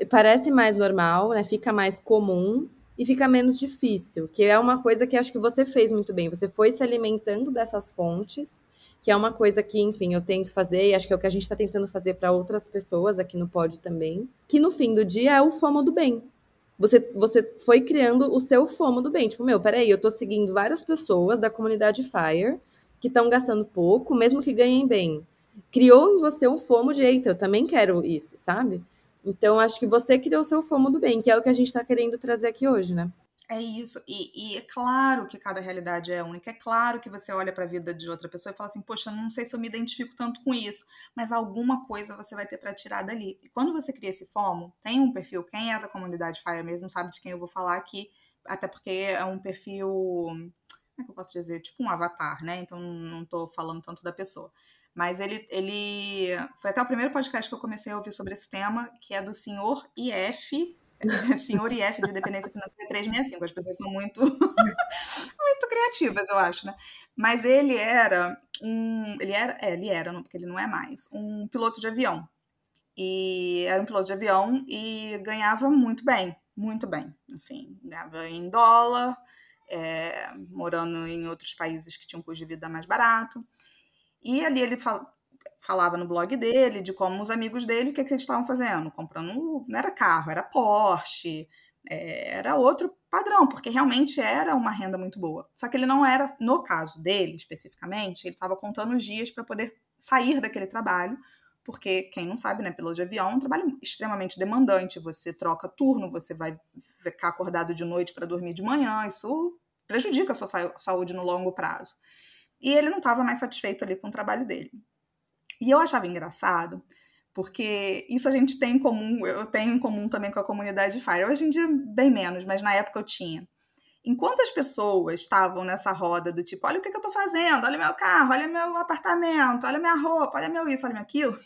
parece mais normal, né? Fica mais comum e fica menos difícil, que é uma coisa que acho que você fez muito bem. Você foi se alimentando dessas fontes, que é uma coisa que, enfim, eu tento fazer, e acho que é o que a gente está tentando fazer para outras pessoas aqui no Pod também, que no fim do dia é o FOMO do bem. Você foi criando o seu FOMO do bem. Tipo, peraí, eu tô seguindo várias pessoas da comunidade FIRE, que estão gastando pouco, mesmo que ganhem bem. Criou em você um FOMO de, eita, eu também quero isso, sabe? Então, acho que você criou o seu FOMO do bem, que é o que a gente está querendo trazer aqui hoje, né? É isso, e é claro que cada realidade é única, é claro que você olha para a vida de outra pessoa e fala assim, poxa, não sei se eu me identifico tanto com isso, mas alguma coisa você vai ter para tirar dali. E quando você cria esse FOMO, tem um perfil, quem é da comunidade FIRE mesmo sabe de quem eu vou falar aqui, até porque é um perfil, como é que eu posso dizer, tipo um avatar, né? Então não tô falando tanto da pessoa. Mas ele foi até o primeiro podcast que eu comecei a ouvir sobre esse tema, que é do senhor IF, senhor IF de Dependência Financeira 365. As pessoas são muito, muito criativas, eu acho, né? Mas ele era, não, porque ele não é mais, um piloto de avião. E era um piloto de avião e ganhava muito bem. Assim, ganhava em dólar, morando em outros países que tinham um custo de vida mais barato. E ali ele falava no blog dele de como os amigos dele, o que eles estavam fazendo? Comprando, não era carro, era Porsche, era outro padrão, porque realmente era uma renda muito boa. Só que ele não era, no caso dele especificamente, ele estava contando os dias para poder sair daquele trabalho, porque quem não sabe, né, piloto de avião é um trabalho extremamente demandante, você troca turno, você vai ficar acordado de noite para dormir de manhã, isso prejudica a sua saúde no longo prazo. E ele não estava mais satisfeito ali com o trabalho dele. E eu achava engraçado, porque isso a gente tem em comum, eu tenho em comum também com a comunidade FIRE. Hoje em dia, bem menos, mas na época eu tinha. Enquanto as pessoas estavam nessa roda do tipo, olha o que eu tô fazendo, olha meu carro, olha meu apartamento, olha minha roupa, olha meu isso, olha meu aquilo,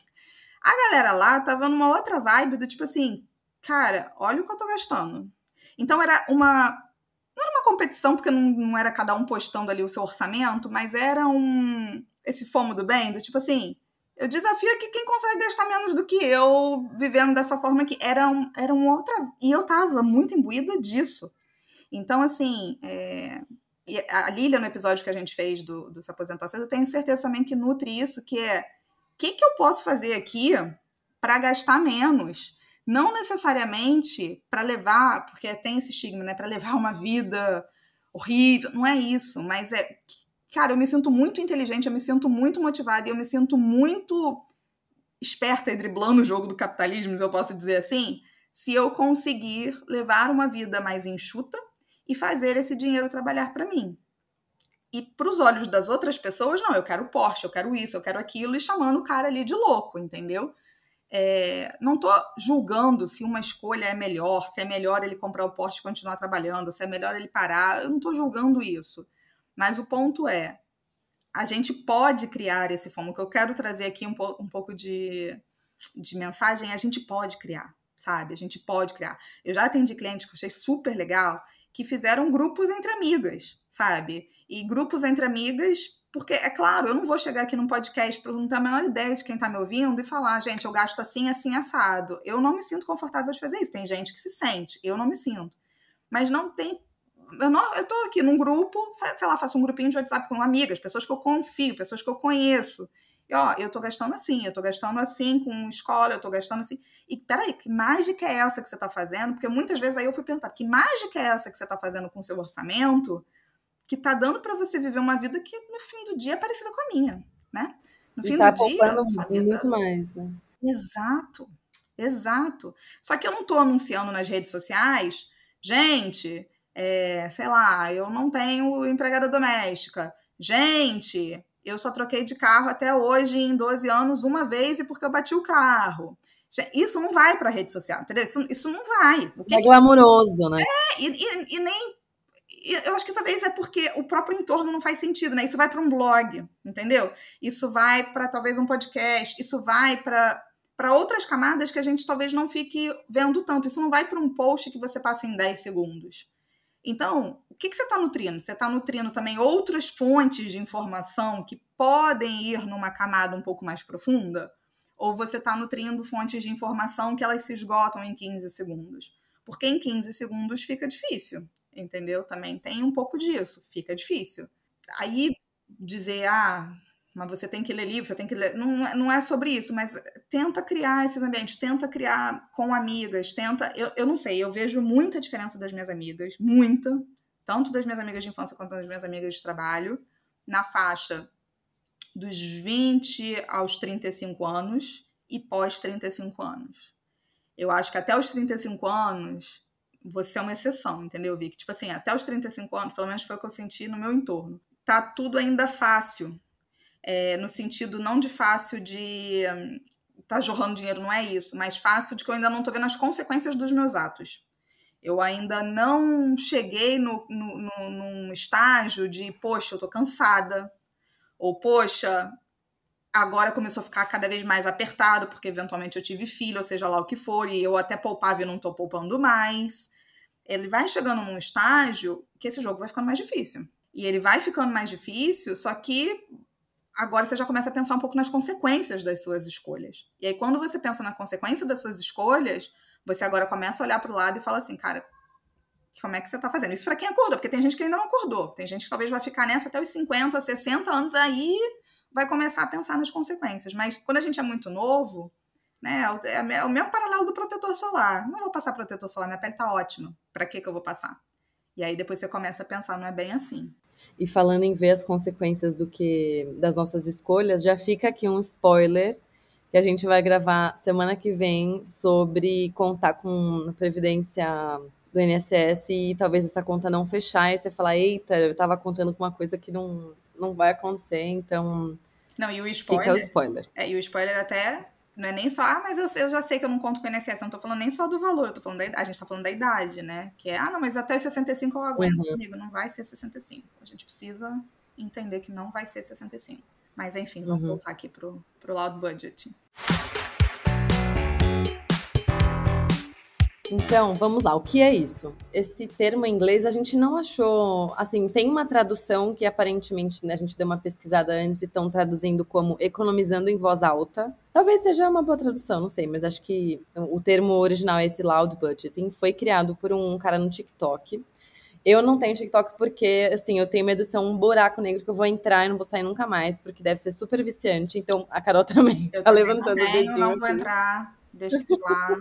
a galera lá tava numa outra vibe do tipo assim, cara, olha o que eu tô gastando. Então era não era uma competição, porque não era cada um postando ali o seu orçamento, mas era esse FOMO do bem, do tipo assim, eu desafio aqui quem consegue gastar menos do que eu, vivendo dessa forma aqui. Era uma outra... E eu tava muito imbuída disso. Então, assim, e a Lília, no episódio que a gente fez do Se Aposentar Cedo, eu tenho certeza também que nutre isso, que é, o que eu posso fazer aqui para gastar menos? Não necessariamente para levar, porque tem esse estigma, né? Para levar uma vida horrível. Não é isso, mas cara, eu me sinto muito inteligente, eu me sinto muito motivada e eu me sinto muito esperta e driblando o jogo do capitalismo, eu posso dizer assim, se eu conseguir levar uma vida mais enxuta e fazer esse dinheiro trabalhar para mim. E para os olhos das outras pessoas, não, eu quero Porsche, eu quero isso, eu quero aquilo, e chamando o cara ali de louco, entendeu? Não estou julgando se uma escolha é melhor, se é melhor ele comprar o Porsche e continuar trabalhando, se é melhor ele parar, eu não estou julgando isso. Mas o ponto é, a gente pode criar esse FOMO, que eu quero trazer aqui um pouco de mensagem, a gente pode criar, sabe? A gente pode criar. Eu já atendi clientes que eu achei super legal, que fizeram grupos entre amigas, sabe? E grupos entre amigas, porque, é claro, eu não vou chegar aqui num podcast para não ter a menor ideia de quem tá me ouvindo e falar, gente, eu gasto assim, assim, assado. Eu não me sinto confortável de fazer isso. Tem gente que se sente, eu não me sinto. Mas não tem eu tô aqui num grupo, sei lá, faço um grupinho de WhatsApp com amigas, pessoas que eu confio, pessoas que eu conheço. E, ó, eu tô gastando assim com escola, eu tô gastando assim. E peraí, que mágica é essa que você tá fazendo? Porque muitas vezes aí eu fui perguntar, que mágica é essa que você tá fazendo com o seu orçamento que tá dando para você viver uma vida que no fim do dia é parecida com a minha, né? No E fim do tá dia, poupando sua vida... muito mais, né? Exato, exato. Só que eu não tô anunciando nas redes sociais, gente, sei lá, eu não tenho empregada doméstica. Gente, eu só troquei de carro até hoje em 12 anos uma vez e porque eu bati o carro. Isso não vai para rede social, entendeu? Isso não vai. O que É glamouroso, né? e nem eu acho que talvez é porque o próprio entorno não faz sentido, né? Isso vai para um blog, entendeu? Isso vai para talvez um podcast, isso vai para outras camadas que a gente talvez não fique vendo tanto. Isso não vai para um post que você passa em 10 segundos. Então, o que você está nutrindo? Você está nutrindo também outras fontes de informação que podem ir numa camada um pouco mais profunda? Ou você está nutrindo fontes de informação que elas se esgotam em 15 segundos? Porque em 15 segundos fica difícil, entendeu? Também tem um pouco disso, fica difícil. Aí dizer, mas você tem que ler livro, você tem que ler. Não é sobre isso, mas tenta criar esses ambientes, tenta criar com amigas, tenta. Eu não sei, eu vejo muita diferença das minhas amigas, muita, tanto das minhas amigas de infância quanto das minhas amigas de trabalho, na faixa dos 20 aos 35 anos e pós 35 anos. Eu acho que até os 35 anos, você é uma exceção, entendeu, Vicky? Tipo assim, até os 35 anos, pelo menos foi o que eu senti no meu entorno. Tá tudo ainda fácil. No sentido não de fácil de tá jorrando dinheiro, não é isso, mas fácil de que eu ainda não tô vendo as consequências dos meus atos. Eu ainda não cheguei num estágio de, poxa, eu tô cansada. Ou, poxa, agora começou a ficar cada vez mais apertado, porque eventualmente eu tive filho, ou seja lá o que for, e eu até poupava e não tô poupando mais. Ele vai chegando num estágio que esse jogo vai ficando mais difícil. E ele vai ficando mais difícil, só que agora você já começa a pensar um pouco nas consequências das suas escolhas. E aí, quando você pensa na consequência das suas escolhas, você agora começa a olhar para o lado e fala assim, cara, como é que você está fazendo? Isso para quem acordou, porque tem gente que ainda não acordou. Tem gente que talvez vai ficar nessa até os 50, 60 anos, aí vai começar a pensar nas consequências. Mas quando a gente é muito novo, né, é o mesmo paralelo do protetor solar. Não vou passar protetor solar, minha pele tá ótima. Para que eu vou passar? E aí depois você começa a pensar, não é bem assim. E falando em ver as consequências das nossas escolhas, já fica aqui um spoiler que a gente vai gravar semana que vem sobre contar com a previdência do INSS e talvez essa conta não fechar e você falar, eita, eu estava contando com uma coisa que não vai acontecer, então não, e o spoiler, fica o spoiler. E o spoiler até não é nem só, mas eu já sei que eu não conto com o INSS, eu não tô falando nem só do valor, eu tô falando a gente tá falando da idade, né? Que é, não, mas até os 65 eu aguento comigo, não vai ser 65. A gente precisa entender que não vai ser 65. Mas enfim, vamos voltar aqui pro loud budget. Então, vamos lá, o que é isso? Esse termo em inglês a gente não achou, assim, tem uma tradução que aparentemente, né, a gente deu uma pesquisada antes e estão traduzindo como economizando em voz alta. Talvez seja uma boa tradução, não sei, mas acho que o termo original é esse loud budgeting, foi criado por um cara no TikTok. Eu não tenho TikTok porque, assim, eu tenho medo de ser um buraco negro que eu vou entrar e não vou sair nunca mais, porque deve ser super viciante. Então, a Carol também eu tá também levantando o dedinho. Não vou entrar, deixa eles lá.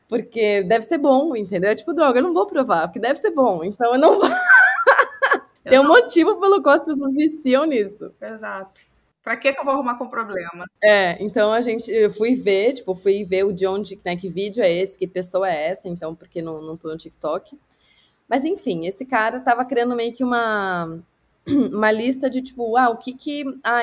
Porque deve ser bom, entendeu? É tipo droga, eu não vou provar, porque deve ser bom. Então eu não vou. Tem um motivo pelo qual as pessoas viciam nisso. Exato. Pra que eu vou arrumar com problema? Então eu fui ver o de onde, né, que vídeo é esse, que pessoa é essa, então, porque não tô no TikTok. Mas enfim, esse cara tava criando meio que uma lista de tipo,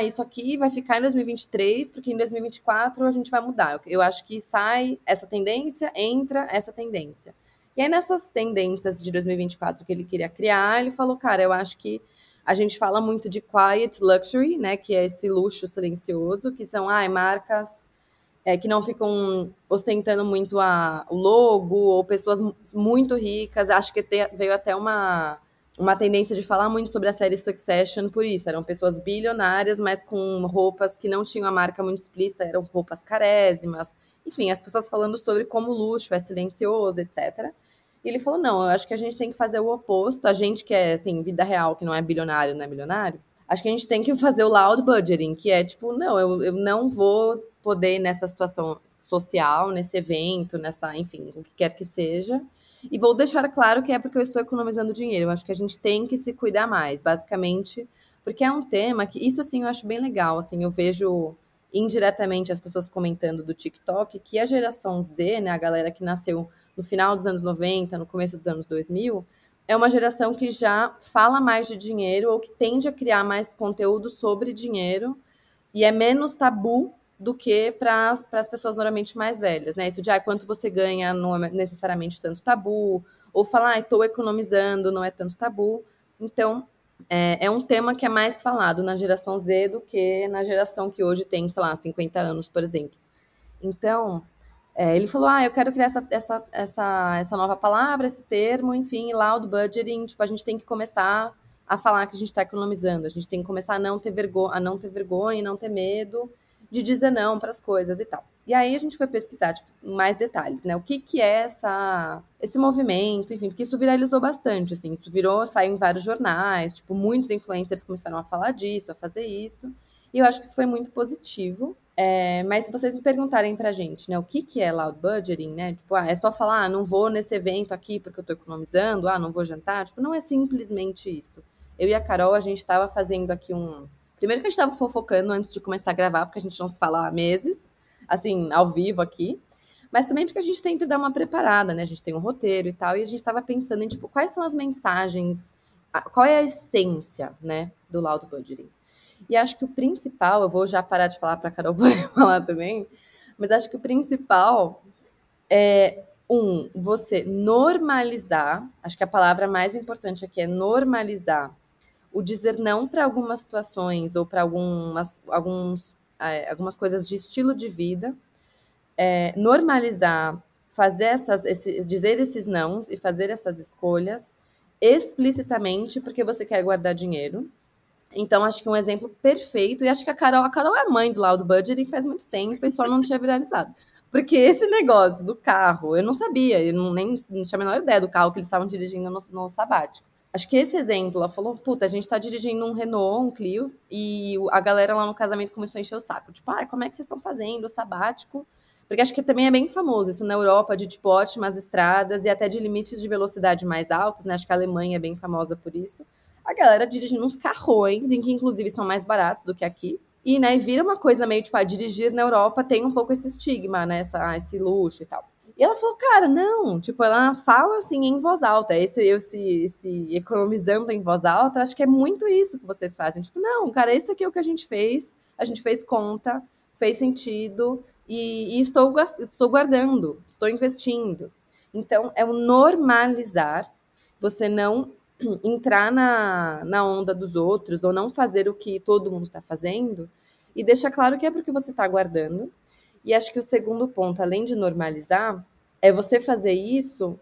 isso aqui vai ficar em 2023, porque em 2024 a gente vai mudar. Eu acho que sai essa tendência, entra essa tendência. E aí nessas tendências de 2024 que ele queria criar, ele falou, cara, eu acho que a gente fala muito de quiet luxury, né, que é esse luxo silencioso, que são marcas que não ficam ostentando muito o logo, ou pessoas muito ricas. Acho que veio até uma tendência de falar muito sobre a série Succession por isso. Eram pessoas bilionárias, mas com roupas que não tinham a marca muito explícita, eram roupas carésimas. Enfim, as pessoas falando sobre como o luxo é silencioso, etc. E ele falou, não, eu acho que a gente tem que fazer o oposto. A gente que é, assim, vida real, que não é bilionário, não é milionário, acho que a gente tem que fazer o loud budgeting, que é tipo, não, eu não vou poder nessa situação social, nesse evento, enfim, o que quer que seja, e vou deixar claro que é porque eu estou economizando dinheiro. Eu acho que a gente tem que se cuidar mais, basicamente, porque é um tema que, isso assim, eu acho bem legal, assim, eu vejo indiretamente as pessoas comentando do TikTok que a geração Z, né, a galera que nasceu no final dos anos 90, no começo dos anos 2000, é uma geração que já fala mais de dinheiro ou que tende a criar mais conteúdo sobre dinheiro e é menos tabu do que para as pessoas normalmente mais velhas, né? Isso de quanto você ganha não é necessariamente tanto tabu, ou falar, estou economizando, não é tanto tabu. Então, é um tema que é mais falado na geração Z do que na geração que hoje tem, sei lá, 50 anos, por exemplo. Então, ele falou, eu quero criar essa nova palavra, esse termo, enfim, loud budgeting, tipo, a gente tem que começar a falar que a gente está economizando, a gente tem que começar a não ter vergonha, não ter medo de dizer não para as coisas e tal. E aí a gente foi pesquisar tipo, mais detalhes, né? O que é esse movimento, enfim, porque isso viralizou bastante, assim, saiu em vários jornais, tipo, muitos influencers começaram a falar disso, a fazer isso, e eu acho que isso foi muito positivo. Mas se vocês me perguntarem pra gente, né, o que é loud budgeting, né? Tipo, é só falar, não vou nesse evento aqui porque eu tô economizando, não vou jantar. Tipo, não é simplesmente isso. Eu e a Carol, a gente estava fazendo aqui Primeiro que a gente tava fofocando antes de começar a gravar, porque a gente não se fala há meses, assim, ao vivo aqui. Mas também porque a gente sempre dá uma preparada, né? A gente tem um roteiro e tal, e a gente tava pensando em, tipo, quais são as mensagens, qual é a essência, né, do Loud Budgeting. E acho que o principal, eu vou já parar de falar para a Carol poder falar também, mas acho que o principal é, você normalizar, acho que a palavra mais importante aqui é normalizar o dizer não para algumas situações ou para algumas coisas de estilo de vida, normalizar, dizer esses nãos e fazer essas escolhas explicitamente porque você quer guardar dinheiro. Então, acho que um exemplo perfeito, e acho que a Carol é a mãe do Loud Budgeting faz muito tempo e só não tinha viralizado. Porque esse negócio do carro, eu não sabia, eu não tinha a menor ideia do carro que eles estavam dirigindo no sabático. Acho que esse exemplo, ela falou, puta, a gente tá dirigindo um Renault, um Clio, e a galera lá no casamento começou a encher o saco. Tipo, como é que vocês estão fazendo o sabático? Porque acho que também é bem famoso isso na Europa, de tipo, ótimas estradas e até de limites de velocidade mais altos, né? Acho que a Alemanha é bem famosa por isso. A galera dirigindo uns carrões, em que inclusive são mais baratos do que aqui. E, né, vira uma coisa meio, tipo, dirigir na Europa tem um pouco esse estigma, né? Esse luxo e tal. E ela falou, cara, não, tipo, ela fala assim em voz alta, esse economizando em voz alta, acho que é muito isso que vocês fazem. Tipo, não, cara, esse aqui é o que a gente fez conta, fez sentido, e estou guardando, estou investindo. Então, é o normalizar, você não entrar na onda dos outros, ou não fazer o que todo mundo está fazendo, e deixa claro que é porque você está guardando. E acho que o segundo ponto, além de normalizar, é você fazer isso,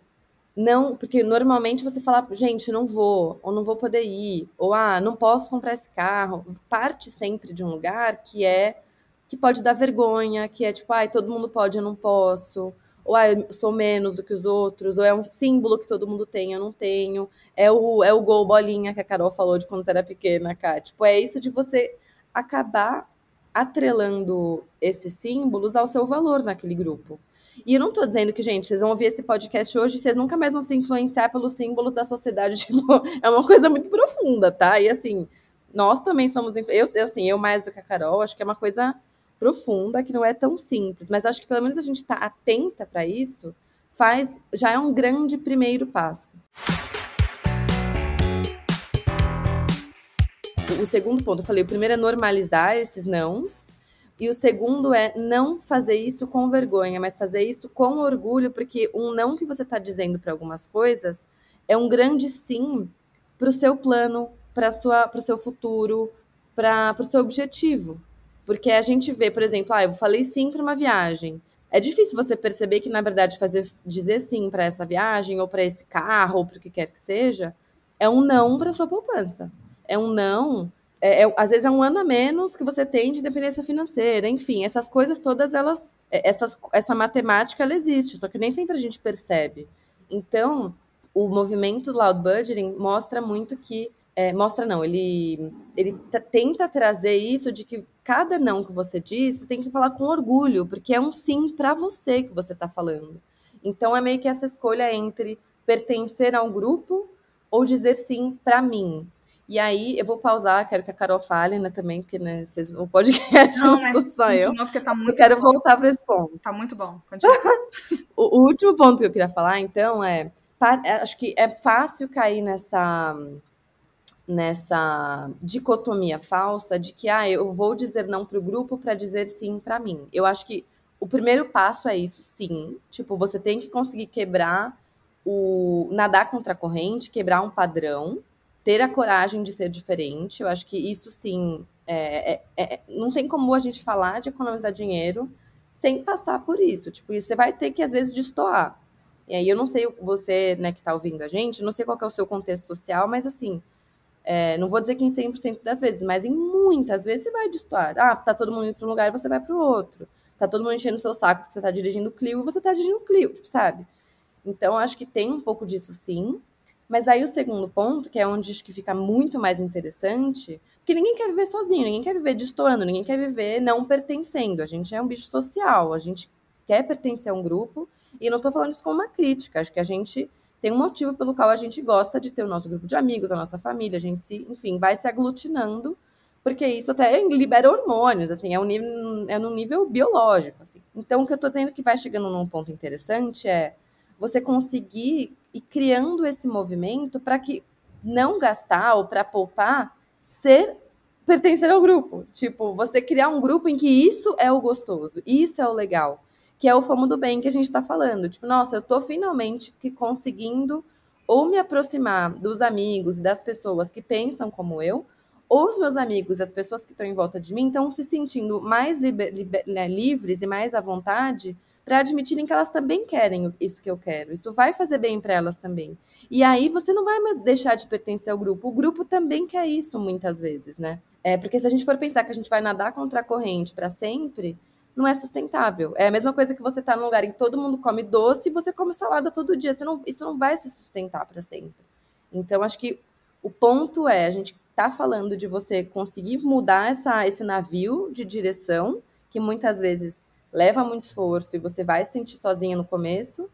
não, porque normalmente você fala, gente, não vou, ou não vou poder ir, ou não posso comprar esse carro. Parte sempre de um lugar que pode dar vergonha, que é tipo, todo mundo pode, eu não posso, ou eu sou menos do que os outros, ou é um símbolo que todo mundo tem, eu não tenho. É o gol bolinha que a Carol falou de quando você era pequena, Cá. Tipo, é isso de você acabar atrelando esses símbolos ao seu valor naquele grupo. E eu não tô dizendo que, gente, vocês vão ouvir esse podcast hoje e vocês nunca mais vão se influenciar pelos símbolos da sociedade. Tipo, é uma coisa muito profunda, tá? E assim, nós também somos. Eu mais do que a Carol, acho que é uma coisa profunda, que não é tão simples. Mas acho que pelo menos a gente tá atenta para isso, já é um grande primeiro passo. O segundo ponto, eu falei, o primeiro é normalizar esses nãos. E o segundo é não fazer isso com vergonha, mas fazer isso com orgulho, porque um não que você está dizendo para algumas coisas é um grande sim para o seu plano, para o seu futuro, para o seu objetivo. Porque a gente vê, por exemplo, eu falei sim para uma viagem. É difícil você perceber que, na verdade, dizer sim para essa viagem, ou para esse carro, ou para o que quer que seja, é um não para sua poupança. É um não às vezes é um ano a menos que você tem de dependência financeira, enfim, essas coisas todas, essa matemática, ela existe, só que nem sempre a gente percebe. Então, o movimento do Loud Budgeting mostra muito que, ele tenta trazer isso de que cada não que você diz, você tem que falar com orgulho, porque é um sim para você que você está falando. Então, é meio que essa escolha entre pertencer a um grupo ou dizer sim para mim. E aí, eu vou pausar, quero que a Carol fale, né, também, porque, né, o podcast não sou só eu. Porque tá muito eu quero bom. Voltar para esse ponto. Tá muito bom, continua. o último ponto que eu queria falar, então, acho que é fácil cair nessa dicotomia falsa de que, eu vou dizer não para o grupo para dizer sim para mim. Eu acho que o primeiro passo é isso, sim. Tipo, você tem que conseguir nadar contra a corrente, quebrar um padrão, ter a coragem de ser diferente. Eu acho que isso, sim, não tem como a gente falar de economizar dinheiro sem passar por isso. Tipo, você vai ter que, às vezes, destoar. E aí, eu não sei, você, né, que tá ouvindo a gente, não sei qual que é o seu contexto social, mas, assim, não vou dizer que em 100% das vezes, mas em muitas vezes você vai destoar. Tá todo mundo indo para um lugar e você vai para o outro. Tá todo mundo enchendo o seu saco porque você tá dirigindo o Clio e você tá dirigindo o Clio, tipo, sabe? Então, acho que tem um pouco disso, sim. Mas aí o segundo ponto, que é onde acho que fica muito mais interessante, porque ninguém quer viver sozinho, ninguém quer viver destoando, ninguém quer viver não pertencendo. A gente é um bicho social, a gente quer pertencer a um grupo, e não tô falando isso como uma crítica, acho que a gente tem um motivo pelo qual a gente gosta de ter o nosso grupo de amigos, a nossa família, a gente enfim, vai se aglutinando porque isso até libera hormônios, assim, é no nível biológico, assim. Então, o que eu tô dizendo que vai chegando num ponto interessante é você conseguir ir criando esse movimento para que não gastar ou para poupar pertencer ao grupo. Tipo, você criar um grupo em que isso é o gostoso, isso é o legal, que é o FOMO do bem que a gente tá falando. Tipo, nossa, eu tô finalmente conseguindo ou me aproximar dos amigos e das pessoas que pensam como eu, ou os meus amigos, as pessoas que estão em volta de mim, estão se sentindo mais né, livres e mais à vontade para admitirem que elas também querem isso que eu quero. Isso vai fazer bem para elas também. E aí você não vai mais deixar de pertencer ao grupo. O grupo também quer isso muitas vezes, né? Porque se a gente for pensar que a gente vai nadar contra a corrente para sempre, não é sustentável. É a mesma coisa que você tá num lugar em que todo mundo come doce e você come salada todo dia. Isso não vai se sustentar para sempre. Então, acho que o ponto é, a gente tá falando de você conseguir mudar esse navio de direção, que muitas vezes leva muito esforço e você vai se sentir sozinha no começo,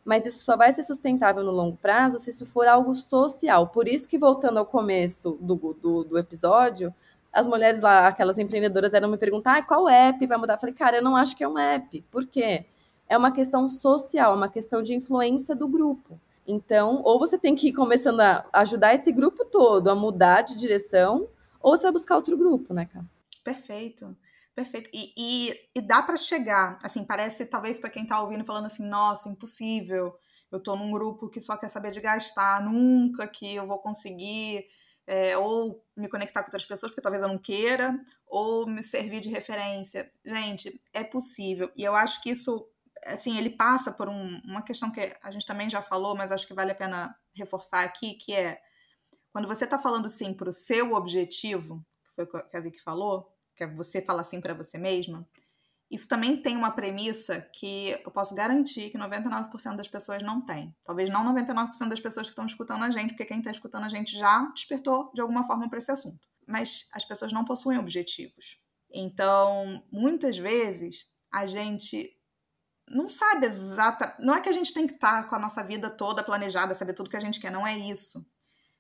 mas isso só vai ser sustentável no longo prazo se isso for algo social. Por isso que, voltando ao começo do episódio, as mulheres lá, aquelas empreendedoras, eram me perguntar qual app vai mudar. Eu falei, cara, eu não acho que é um app. Por quê? É uma questão social, é uma questão de influência do grupo. Então, ou você tem que ir começando a ajudar esse grupo todo a mudar de direção, ou você vai buscar outro grupo, né, cara? Perfeito. Perfeito. E dá para chegar, assim, parece talvez para quem tá ouvindo falando assim, nossa, impossível. Eu tô num grupo que só quer saber de gastar, nunca que eu vou conseguir ou me conectar com outras pessoas, porque talvez eu não queira, ou me servir de referência. Gente, é possível. E eu acho que isso, assim, ele passa por uma questão que a gente também já falou, mas acho que vale a pena reforçar aqui, que é quando você tá falando sim pro seu objetivo, que foi o que a Vicky falou, que é você falar sim para você mesma, isso também tem uma premissa que eu posso garantir que 99% das pessoas não tem. Talvez não 99% das pessoas que estão escutando a gente, porque quem está escutando a gente já despertou de alguma forma para esse assunto. Mas as pessoas não possuem objetivos. Então, muitas vezes, a gente não sabe Não é que a gente tem que estar com a nossa vida toda planejada, saber tudo que a gente quer, não é isso.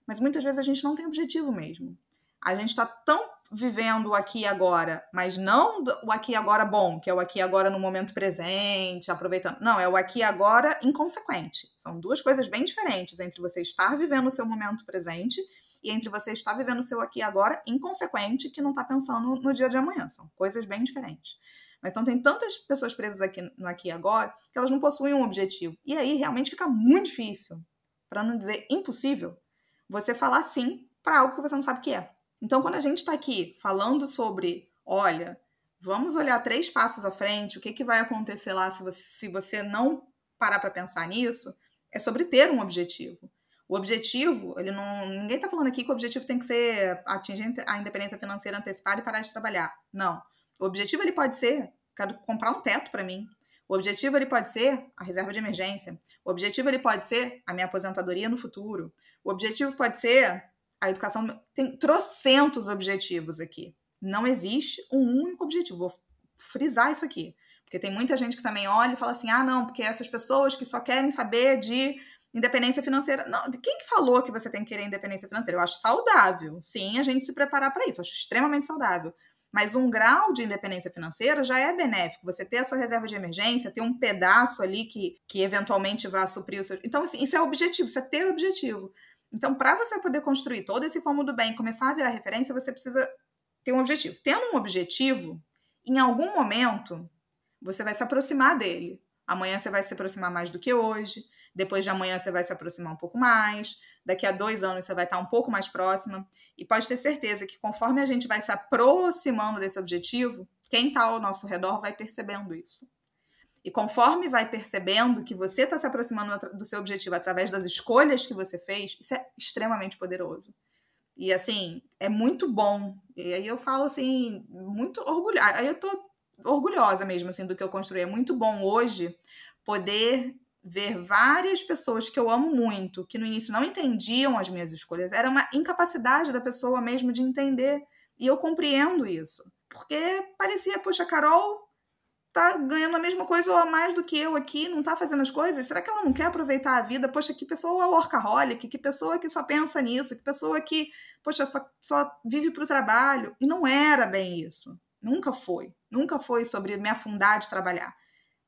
Mas muitas vezes a gente não tem objetivo mesmo. A gente está tão vivendo o aqui e agora, mas não o aqui e agora bom, que é o aqui e agora no momento presente, aproveitando. Não, é o aqui e agora inconsequente. São duas coisas bem diferentes entre você estar vivendo o seu momento presente e entre você estar vivendo o seu aqui e agora inconsequente, que não está pensando no dia de amanhã. São coisas bem diferentes. Mas então tem tantas pessoas presas aqui no aqui e agora que elas não possuem um objetivo. E aí realmente fica muito difícil, para não dizer impossível, você falar sim para algo que você não sabe o que é. Então, quando a gente está aqui falando sobre, olha, vamos olhar 3 passos à frente, o que vai acontecer lá se você não parar para pensar nisso, é sobre ter um objetivo. O objetivo, ninguém está falando aqui que o objetivo tem que ser atingir a independência financeira antecipada e parar de trabalhar. Não. O objetivo ele pode ser, quero comprar um teto para mim. O objetivo ele pode ser a reserva de emergência. O objetivo ele pode ser a minha aposentadoria no futuro. O objetivo pode ser a educação. Tem trocentos objetivos aqui. Não existe um único objetivo. Vou frisar isso aqui. Porque tem muita gente que também olha e fala assim, não, porque essas pessoas que só querem saber de independência financeira. Não, quem que falou que você tem que querer independência financeira? Eu acho saudável, sim, a gente se preparar para isso. Eu acho extremamente saudável. Mas um grau de independência financeira já é benéfico. Você ter a sua reserva de emergência, ter um pedaço ali que eventualmente vá suprir o seu... Então, assim, isso é objetivo, isso é ter objetivo. Então, para você poder construir todo esse FOMO do bem e começar a virar referência, você precisa ter um objetivo. Tendo um objetivo, em algum momento, você vai se aproximar dele. Amanhã você vai se aproximar mais do que hoje. Depois de amanhã você vai se aproximar um pouco mais. Daqui a 2 anos você vai estar um pouco mais próxima. E pode ter certeza que conforme a gente vai se aproximando desse objetivo, quem está ao nosso redor vai percebendo isso. E conforme vai percebendo que você está se aproximando do seu objetivo através das escolhas que você fez, isso é extremamente poderoso. E, assim, é muito bom. E aí eu falo, assim, muito orgulhosa. Aí eu tô orgulhosa mesmo, assim, do que eu construí. É muito bom hoje poder ver várias pessoas que eu amo muito, que no início não entendiam as minhas escolhas. Era uma incapacidade da pessoa mesmo de entender. E eu compreendo isso. Porque parecia, poxa, Carol tá ganhando a mesma coisa ou a mais do que eu aqui, não tá fazendo as coisas? Será que ela não quer aproveitar a vida? Poxa, que pessoa workaholic, que pessoa que só pensa nisso, que pessoa que, poxa, só vive pro trabalho. E não era bem isso. Nunca foi. Nunca foi sobre me afundar de trabalhar.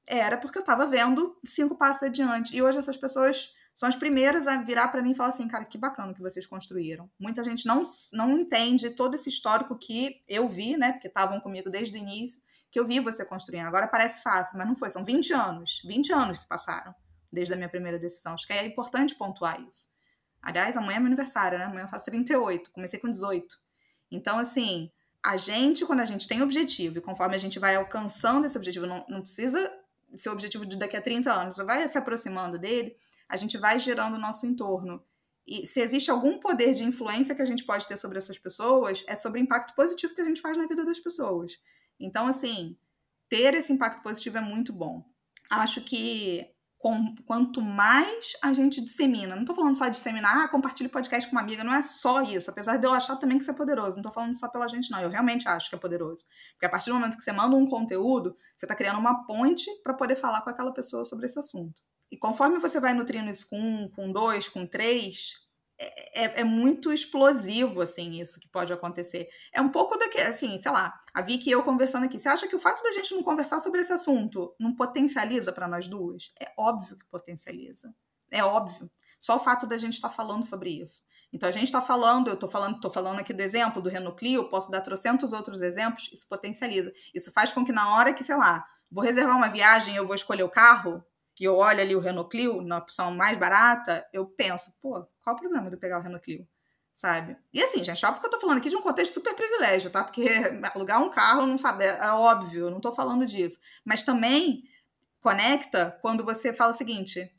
Era porque eu tava vendo 5 passos adiante. E hoje essas pessoas são as primeiras a virar para mim e falar assim, cara, que bacana que vocês construíram. Muita gente não entende todo esse histórico que eu vi, né? Porque estavam comigo desde o início, que eu vi você construindo. Agora parece fácil, mas não foi. São 20 anos. 20 anos se passaram desde a minha primeira decisão. Acho que é importante pontuar isso. Aliás, amanhã é meu aniversário, né? Amanhã eu faço 38. Comecei com 18. Então, assim, a gente, quando a gente tem objetivo e conforme a gente vai alcançando esse objetivo, não precisa ser o objetivo de daqui a 30 anos, você vai se aproximando dele, a gente vai gerando o nosso entorno. E se existe algum poder de influência que a gente pode ter sobre essas pessoas, é sobre o impacto positivo que a gente faz na vida das pessoas. Então, assim, ter esse impacto positivo é muito bom. Acho que quanto mais a gente dissemina, não tô falando só de disseminar, compartilhe podcast com uma amiga, não é só isso, apesar de eu achar também que isso é poderoso, não tô falando só pela gente não, eu realmente acho que é poderoso, porque a partir do momento que você manda um conteúdo, você tá criando uma ponte para poder falar com aquela pessoa sobre esse assunto. E conforme você vai nutrindo isso com 1, com 2, com 3, é muito explosivo, assim, isso que pode acontecer. É um pouco daquele, assim, sei lá, a Vicky e eu conversando aqui. Você acha que o fato da gente não conversar sobre esse assunto não potencializa para nós duas? É óbvio que potencializa. É óbvio. Só o fato da gente estar falando sobre isso. Então, a gente está falando, eu tô falando aqui do exemplo do Renoclio, posso dar trocentos outros exemplos, isso potencializa. Isso faz com que na hora que, sei lá, vou reservar uma viagem, eu vou escolher o carro, e eu olho ali o Renault Clio, na opção mais barata, eu penso, pô, qual o problema de eu pegar o Renault Clio? Sabe? E assim, gente, óbvio que eu tô falando aqui de um contexto super privilégio, tá? Porque alugar um carro, não sabe, é óbvio, eu não tô falando disso. Mas também conecta quando você fala o seguinte,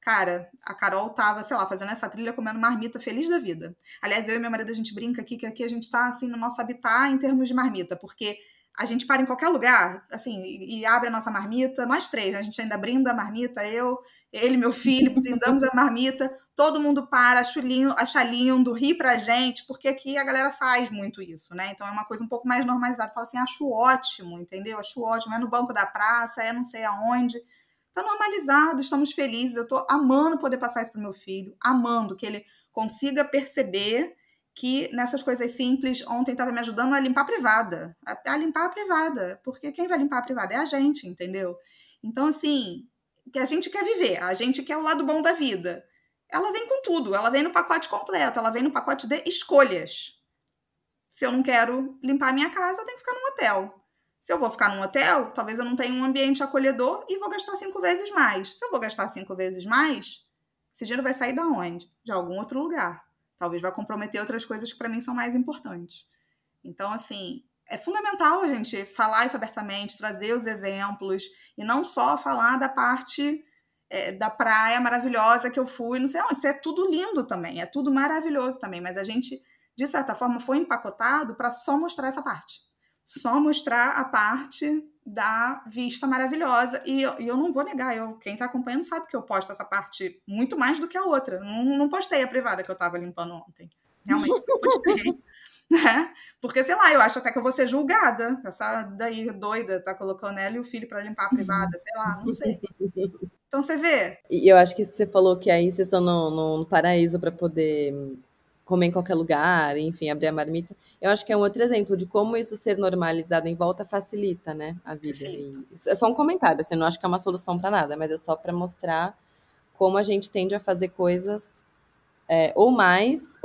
cara, a Carol tava, sei lá, fazendo essa trilha comendo marmita feliz da vida. Aliás, eu e meu marido, a gente brinca aqui que aqui a gente tá, assim, no nosso habitat em termos de marmita, porque a gente para em qualquer lugar, assim, e abre a nossa marmita, nós três, né? A gente ainda brinda a marmita, ele, meu filho, brindamos a marmita, todo mundo para, acha lindo, ri pra gente, porque aqui a galera faz muito isso, né? Então é uma coisa um pouco mais normalizada, fala assim, acho ótimo, entendeu? Acho ótimo, é no banco da praça, é não sei aonde, tá normalizado, estamos felizes, eu tô amando poder passar isso pro meu filho, amando que ele consiga perceber que nessas coisas simples, ontem estava me ajudando a limpar a privada. A limpar a privada. Porque quem vai limpar a privada é a gente, entendeu? Então, assim, que a gente quer viver, a gente quer o lado bom da vida. Ela vem com tudo, ela vem no pacote completo, ela vem no pacote de escolhas. Se eu não quero limpar a minha casa, eu tenho que ficar num hotel. Se eu vou ficar num hotel, talvez eu não tenha um ambiente acolhedor e vou gastar 5 vezes mais. Se eu vou gastar 5 vezes mais, esse dinheiro vai sair da onde? De algum outro lugar. Talvez vai comprometer outras coisas que para mim são mais importantes. Então, assim, é fundamental a gente falar isso abertamente, trazer os exemplos e não só falar da parte da praia maravilhosa que eu fui, não sei onde. Isso é tudo lindo também, é tudo maravilhoso também, mas a gente, de certa forma, foi empacotado para só mostrar essa parte. Só mostrar a parte da vista maravilhosa. E eu não vou negar, quem está acompanhando sabe que eu posto essa parte muito mais do que a outra. Não postei a privada que eu estava limpando ontem. Realmente não postei. Né? Porque, sei lá, eu acho até que eu vou ser julgada. Essa daí doida tá colocando ela e o filho para limpar a privada, sei lá, não sei. Então você vê. E eu acho que você falou que aí vocês estão no paraíso para poder comer em qualquer lugar, enfim, abrir a marmita. Eu acho que é um outro exemplo de como isso ser normalizado em volta facilita, né, a vida. E isso é só um comentário, assim, eu não acho que é uma solução para nada, mas é só para mostrar como a gente tende a fazer coisas ou mais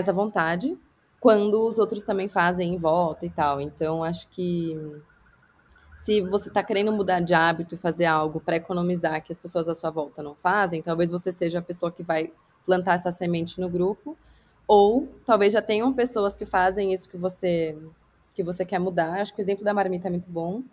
à vontade, quando os outros também fazem em volta e tal. Então, acho que se você está querendo mudar de hábito e fazer algo para economizar que as pessoas à sua volta não fazem, talvez você seja a pessoa que vai plantar essa semente no grupo, ou talvez já tenham pessoas que fazem isso que você quer mudar. Acho que o exemplo da marmita é muito bom.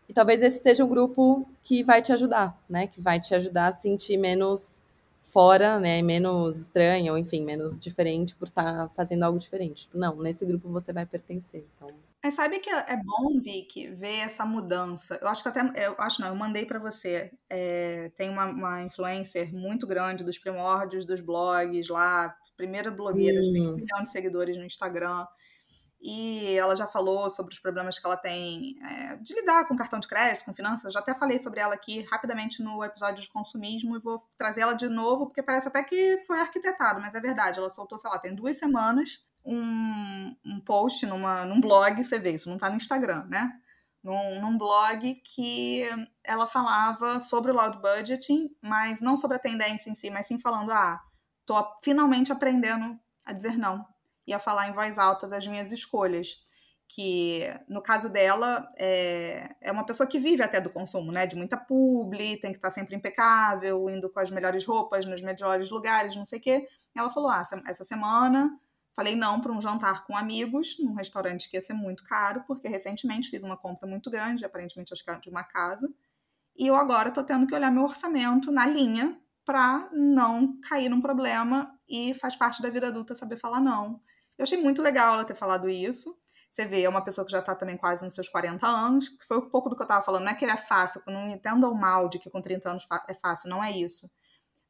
E talvez esse seja um grupo que vai te ajudar, né? Que vai te ajudar a sentir menos fora, né? Menos estranha, ou enfim, menos diferente por estar fazendo algo diferente. Tipo, não, nesse grupo você vai pertencer. Então, Mas sabe que é bom, Vicky, ver essa mudança. Eu acho que até. Eu acho não, eu mandei para você. Tem uma influencer muito grande dos primórdios dos blogs lá, primeira blogueira, tem 1 milhão de seguidores no Instagram. E ela já falou sobre os problemas que ela tem de lidar com cartão de crédito, com finanças. Já até falei sobre ela aqui rapidamente no episódio de consumismo e vou trazer ela de novo, porque parece até que foi arquitetado, mas é verdade. Ela soltou, sei lá, tem 2 semanas, um post num blog, você vê, isso não tá no Instagram, né? Num blog que ela falava sobre o loud budgeting, mas não sobre a tendência em si, mas sim falando, tô finalmente aprendendo a dizer não e a falar em voz alta as minhas escolhas. Que, no caso dela, é uma pessoa que vive até do consumo, né? De muita publi, tem que estar sempre impecável, indo com as melhores roupas, nos melhores lugares, não sei o quê. Ela falou, essa semana falei não para um jantar com amigos, num restaurante que ia ser muito caro, porque recentemente fiz uma compra muito grande, aparentemente acho que era de uma casa, e eu agora tô tendo que olhar meu orçamento na linha para não cair num problema, e faz parte da vida adulta saber falar não. Eu achei muito legal ela ter falado isso. Você vê, é uma pessoa que já tá também quase nos seus 40 anos, que foi um pouco do que eu tava falando. Não é que é fácil, não me entendam mal de que com 30 anos é fácil, não é isso.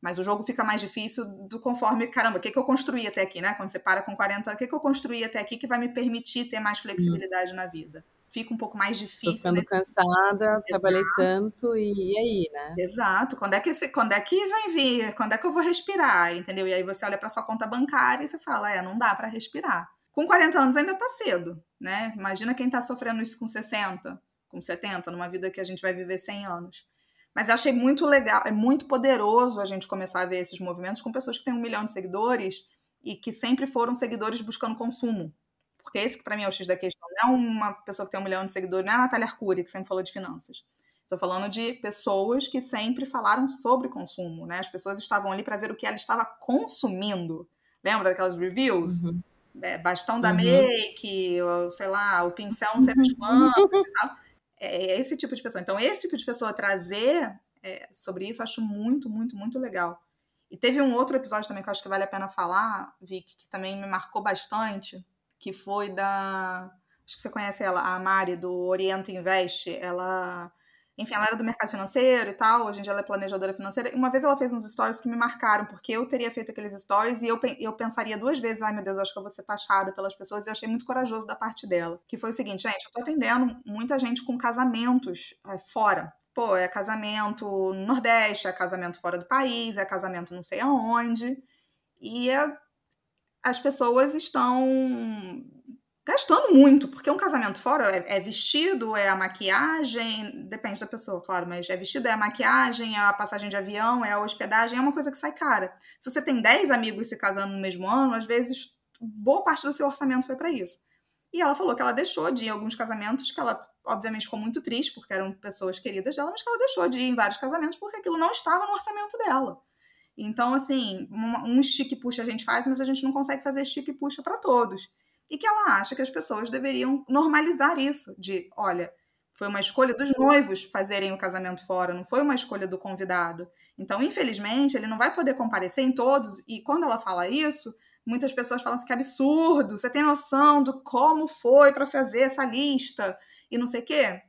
Mas o jogo fica mais difícil do conforme, caramba, o que eu construí até aqui, né? Quando você para com 40 anos, o que eu construí até aqui que vai me permitir ter mais flexibilidade na vida? Fica um pouco mais Tô difícil ficando nesse... cansada, trabalhei Exato. tanto e aí, né? Exato. Quando é que vai vir? Quando é que eu vou respirar? Entendeu? E aí você olha para sua conta bancária e você fala, não dá para respirar. Com 40 anos ainda tá cedo, né? Imagina quem tá sofrendo isso com 60, com 70, numa vida que a gente vai viver 100 anos. Mas eu achei muito legal, é muito poderoso a gente começar a ver esses movimentos com pessoas que têm 1 milhão de seguidores e que sempre foram seguidores buscando consumo. Porque esse que para mim é o X da questão. Não é uma pessoa que tem 1 milhão de seguidores, não é a Natália Arcuri, que sempre falou de finanças. Estou falando de pessoas que sempre falaram sobre consumo, né? As pessoas estavam ali para ver o que ela estava consumindo. Lembra daquelas reviews? Uhum. Bastão da Uhum. make, ou, sei lá, o pincel não sei das quantas e tal. É esse tipo de pessoa. Então, esse tipo de pessoa trazer sobre isso, eu acho muito, muito, muito legal. E teve um outro episódio também que eu acho que vale a pena falar, Vicky, que também me marcou bastante, que foi da... Acho que você conhece ela, a Mari, do Orienta Invest. Enfim, ela era do mercado financeiro e tal, hoje em dia ela é planejadora financeira. E uma vez ela fez uns stories que me marcaram, porque eu teria feito aqueles stories e eu pensaria 2 vezes, ai meu Deus, acho que eu vou ser taxada pelas pessoas, e eu achei muito corajoso da parte dela. Que foi o seguinte, gente, eu tô atendendo muita gente com casamentos fora. Pô, é casamento no Nordeste, é casamento fora do país, é casamento não sei aonde. E as pessoas estão gastando muito, porque um casamento fora é vestido, é a maquiagem, depende da pessoa, claro, mas é vestido, é a maquiagem, é a passagem de avião, é a hospedagem, é uma coisa que sai cara. Se você tem 10 amigos se casando no mesmo ano, às vezes boa parte do seu orçamento foi para isso. E ela falou que ela deixou de ir em alguns casamentos, que ela obviamente ficou muito triste, porque eram pessoas queridas dela, mas que ela deixou de ir em vários casamentos porque aquilo não estava no orçamento dela. Então, assim, um estica e puxa a gente faz, mas a gente não consegue fazer estica e puxa para todos. E que ela acha que as pessoas deveriam normalizar isso, de, olha, foi uma escolha dos noivos fazerem o casamento fora, não foi uma escolha do convidado. Então, infelizmente, ele não vai poder comparecer em todos, e quando ela fala isso, muitas pessoas falam assim, que absurdo, você tem noção do como foi para fazer essa lista, e não sei o quê?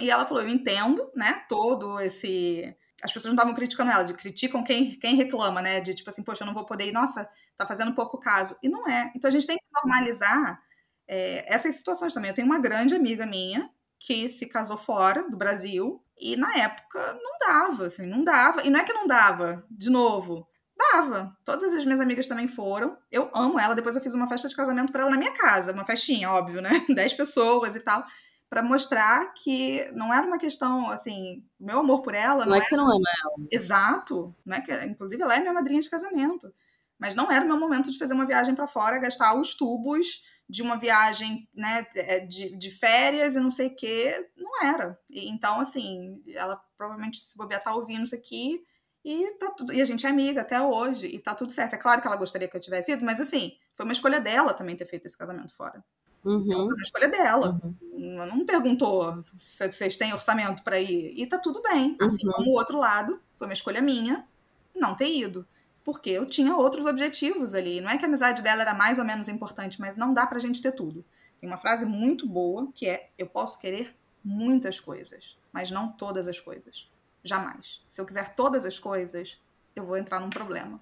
E ela falou, eu entendo, né, todo esse... As pessoas não estavam criticando ela, criticam quem reclama, né, de tipo assim, poxa, eu não vou poder ir, nossa, tá fazendo pouco caso. E não é. Então a gente tem que normalizar essas situações também. Eu tenho uma grande amiga minha que se casou fora do Brasil e na época não dava, assim, não dava. E não é que não dava, de novo, dava. Todas as minhas amigas também foram. Eu amo ela. Depois eu fiz uma festa de casamento para ela na minha casa, uma festinha, óbvio, né? 10 pessoas e tal, para mostrar que não era uma questão, assim, meu amor por ela Não não é é que você não ama ela. exato, não é que, inclusive ela é minha madrinha de casamento, mas não era o meu momento de fazer uma viagem para fora, gastar os tubos de uma viagem, né, de férias e não sei o quê, não era. Então, assim, ela provavelmente se bobear tá ouvindo isso aqui e tá tudo, e a gente é amiga até hoje e tá tudo certo. É claro que ela gostaria que eu tivesse ido, mas assim, foi uma escolha dela também ter feito esse casamento fora. Então, foi Uhum, uma escolha dela. uhum, Não perguntou se vocês têm orçamento para ir. E tá tudo bem. Assim como uhum. o outro lado, foi uma escolha minha não ter ido. Porque eu tinha outros objetivos ali. Não é que a amizade dela era mais ou menos importante, mas não dá pra gente ter tudo. Tem uma frase muito boa que é: eu posso querer muitas coisas, mas não todas as coisas. Jamais. Se eu quiser todas as coisas, eu vou entrar num problema.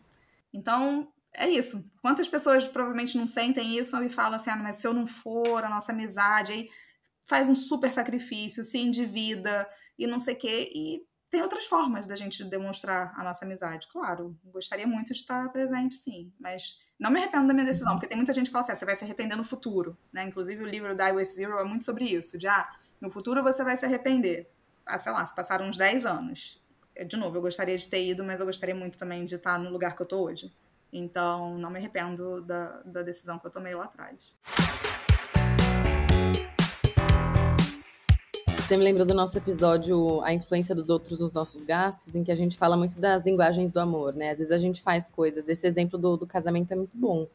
Então, é isso. Quantas pessoas provavelmente não sentem isso e falam assim, mas se eu não for, a nossa amizade, aí faz um super sacrifício, se endivida e não sei o quê. E tem outras formas da gente demonstrar a nossa amizade. Claro, gostaria muito de estar presente, sim, mas não me arrependo da minha decisão, porque tem muita gente que fala assim, você vai se arrepender no futuro, né? Inclusive o livro Die With Zero é muito sobre isso, de no futuro você vai se arrepender. Sei lá, se passaram uns 10 anos. De novo, eu gostaria de ter ido, mas eu gostaria muito também de estar no lugar que eu tô hoje. Então, não me arrependo da decisão que eu tomei lá atrás. Você me lembrou do nosso episódio A Influência dos Outros nos Nossos Gastos, em que a gente fala muito das linguagens do amor, né? Às vezes a gente faz coisas, esse exemplo do casamento é muito bom.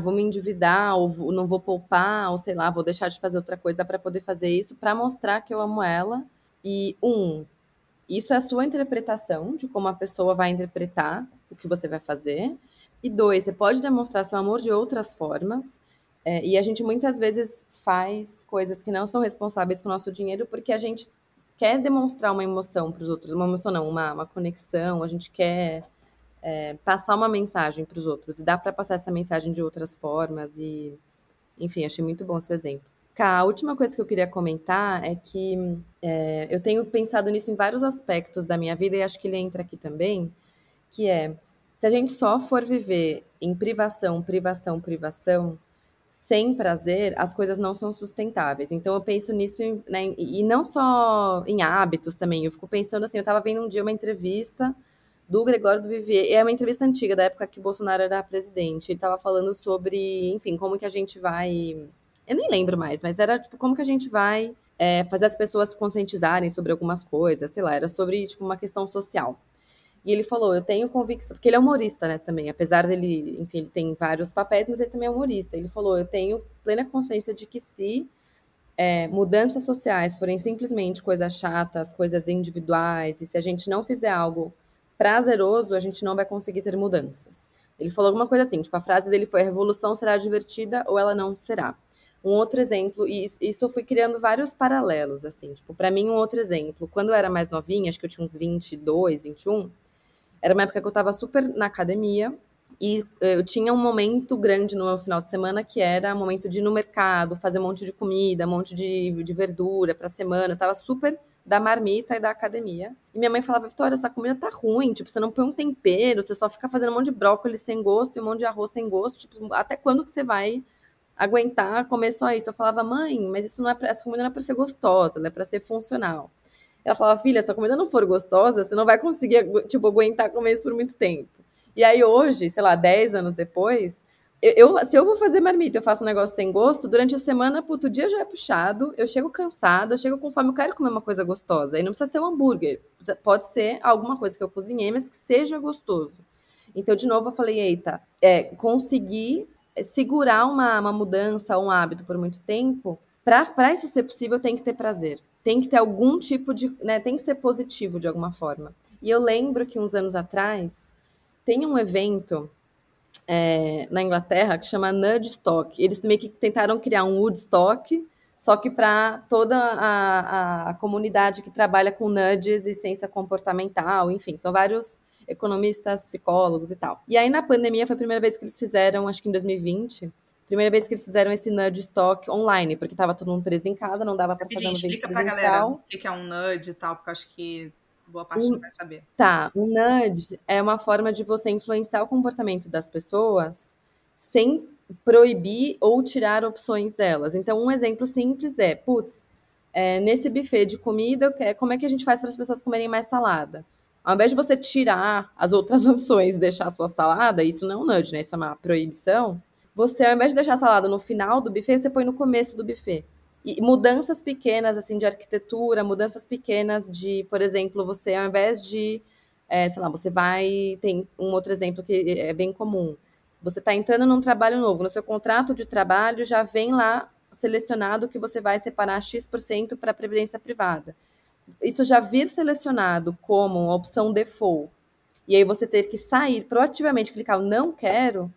Vou me endividar, ou não vou poupar, ou sei lá, vou deixar de fazer outra coisa para poder fazer isso, para mostrar que eu amo ela. E, isso é a sua interpretação de como a pessoa vai interpretar o que você vai fazer. E 2, você pode demonstrar seu amor de outras formas. E a gente muitas vezes faz coisas que não são responsáveis com o nosso dinheiro porque a gente quer demonstrar uma emoção para os outros. Uma emoção não, uma conexão. A gente quer passar uma mensagem para os outros. E dá para passar essa mensagem de outras formas. E, enfim, achei muito bom seu exemplo. Cá, a última coisa que eu queria comentar é que eu tenho pensado nisso em vários aspectos da minha vida e acho que ele entra aqui também, que é, se a gente só for viver em privação, privação, privação, sem prazer, as coisas não são sustentáveis. Então eu penso nisso, né, e não só em hábitos também, eu fico pensando assim, eu estava vendo um dia uma entrevista do Gregório do Vivier, é uma entrevista antiga, da época que Bolsonaro era presidente, ele estava falando sobre, enfim, como que a gente vai... Eu nem lembro mais, mas era, tipo, como que a gente vai fazer as pessoas se conscientizarem sobre algumas coisas, sei lá, era sobre, tipo, uma questão social. E ele falou, eu tenho convicção, porque ele é humorista, né, também, apesar dele, enfim, ele tem vários papéis, mas ele também é humorista. Ele falou, eu tenho plena consciência de que se mudanças sociais forem simplesmente coisas chatas, coisas individuais, e se a gente não fizer algo prazeroso, a gente não vai conseguir ter mudanças. Ele falou alguma coisa assim, tipo, a frase dele foi, a revolução será divertida ou ela não será. Um outro exemplo, e isso eu fui criando vários paralelos, assim, tipo, pra mim um outro exemplo, quando eu era mais novinha, acho que eu tinha uns 22, 21, era uma época que eu tava super na academia, e eu tinha um momento grande no meu final de semana que era um momento de ir no mercado, fazer um monte de comida, um monte de verdura pra semana. Eu tava super da marmita e da academia. E minha mãe falava, Vitória, essa comida tá ruim, tipo, você não põe um tempero, você só fica fazendo um monte de brócolis sem gosto e um monte de arroz sem gosto, tipo, até quando que você vai aguentar comer só isso? Eu falava, mãe, mas isso não é essa comida não é pra ser gostosa, ela é pra ser funcional. Ela falava, filha, se a comida não for gostosa, você não vai conseguir, tipo, aguentar comer isso por muito tempo. E aí hoje, sei lá, 10 anos depois, se eu vou fazer marmita, eu faço um negócio sem gosto, durante a semana, puto, o dia já é puxado, eu chego cansada, eu chego com fome, eu quero comer uma coisa gostosa. E não precisa ser um hambúrguer, pode ser alguma coisa que eu cozinhei, mas que seja gostoso. Então, de novo, eu falei, eita, conseguir segurar uma mudança, um hábito por muito tempo, para isso ser possível, tem que ter prazer. Tem que ter algum tipo de... Né, tem que ser positivo de alguma forma. E eu lembro que uns anos atrás, tem um evento na Inglaterra que chama Nudgestock. Eles meio que tentaram criar um Woodstock, só que para toda a comunidade que trabalha com nudges e ciência comportamental, enfim, são vários economistas, psicólogos e tal. E aí na pandemia foi a primeira vez que eles fizeram, acho que em 2020, primeira vez que eles fizeram esse Nudgestock online, porque estava todo mundo preso em casa, não dava para fazer um evento explica presencial. Pra galera o que é um nudge e tal, porque eu acho que boa parte não vai saber. Tá, o nudge é uma forma de você influenciar o comportamento das pessoas sem proibir ou tirar opções delas. Então, um exemplo simples é, putz, nesse buffet de comida, como é que a gente faz para as pessoas comerem mais salada? Ao invés de você tirar as outras opções e deixar a sua salada, isso não é um nudge, né? Isso é uma proibição. Você, ao invés de deixar a salada no final do buffet, você põe no começo do buffet. E mudanças pequenas, assim, de arquitetura, mudanças pequenas de, por exemplo, você, ao invés de, sei lá, você vai... Tem um outro exemplo que é bem comum. Você está entrando num trabalho novo, no seu contrato de trabalho já vem lá selecionado que você vai separar X% para a previdência privada. Isso já vir selecionado como uma opção default, e aí você ter que sair proativamente, clicar o não quero,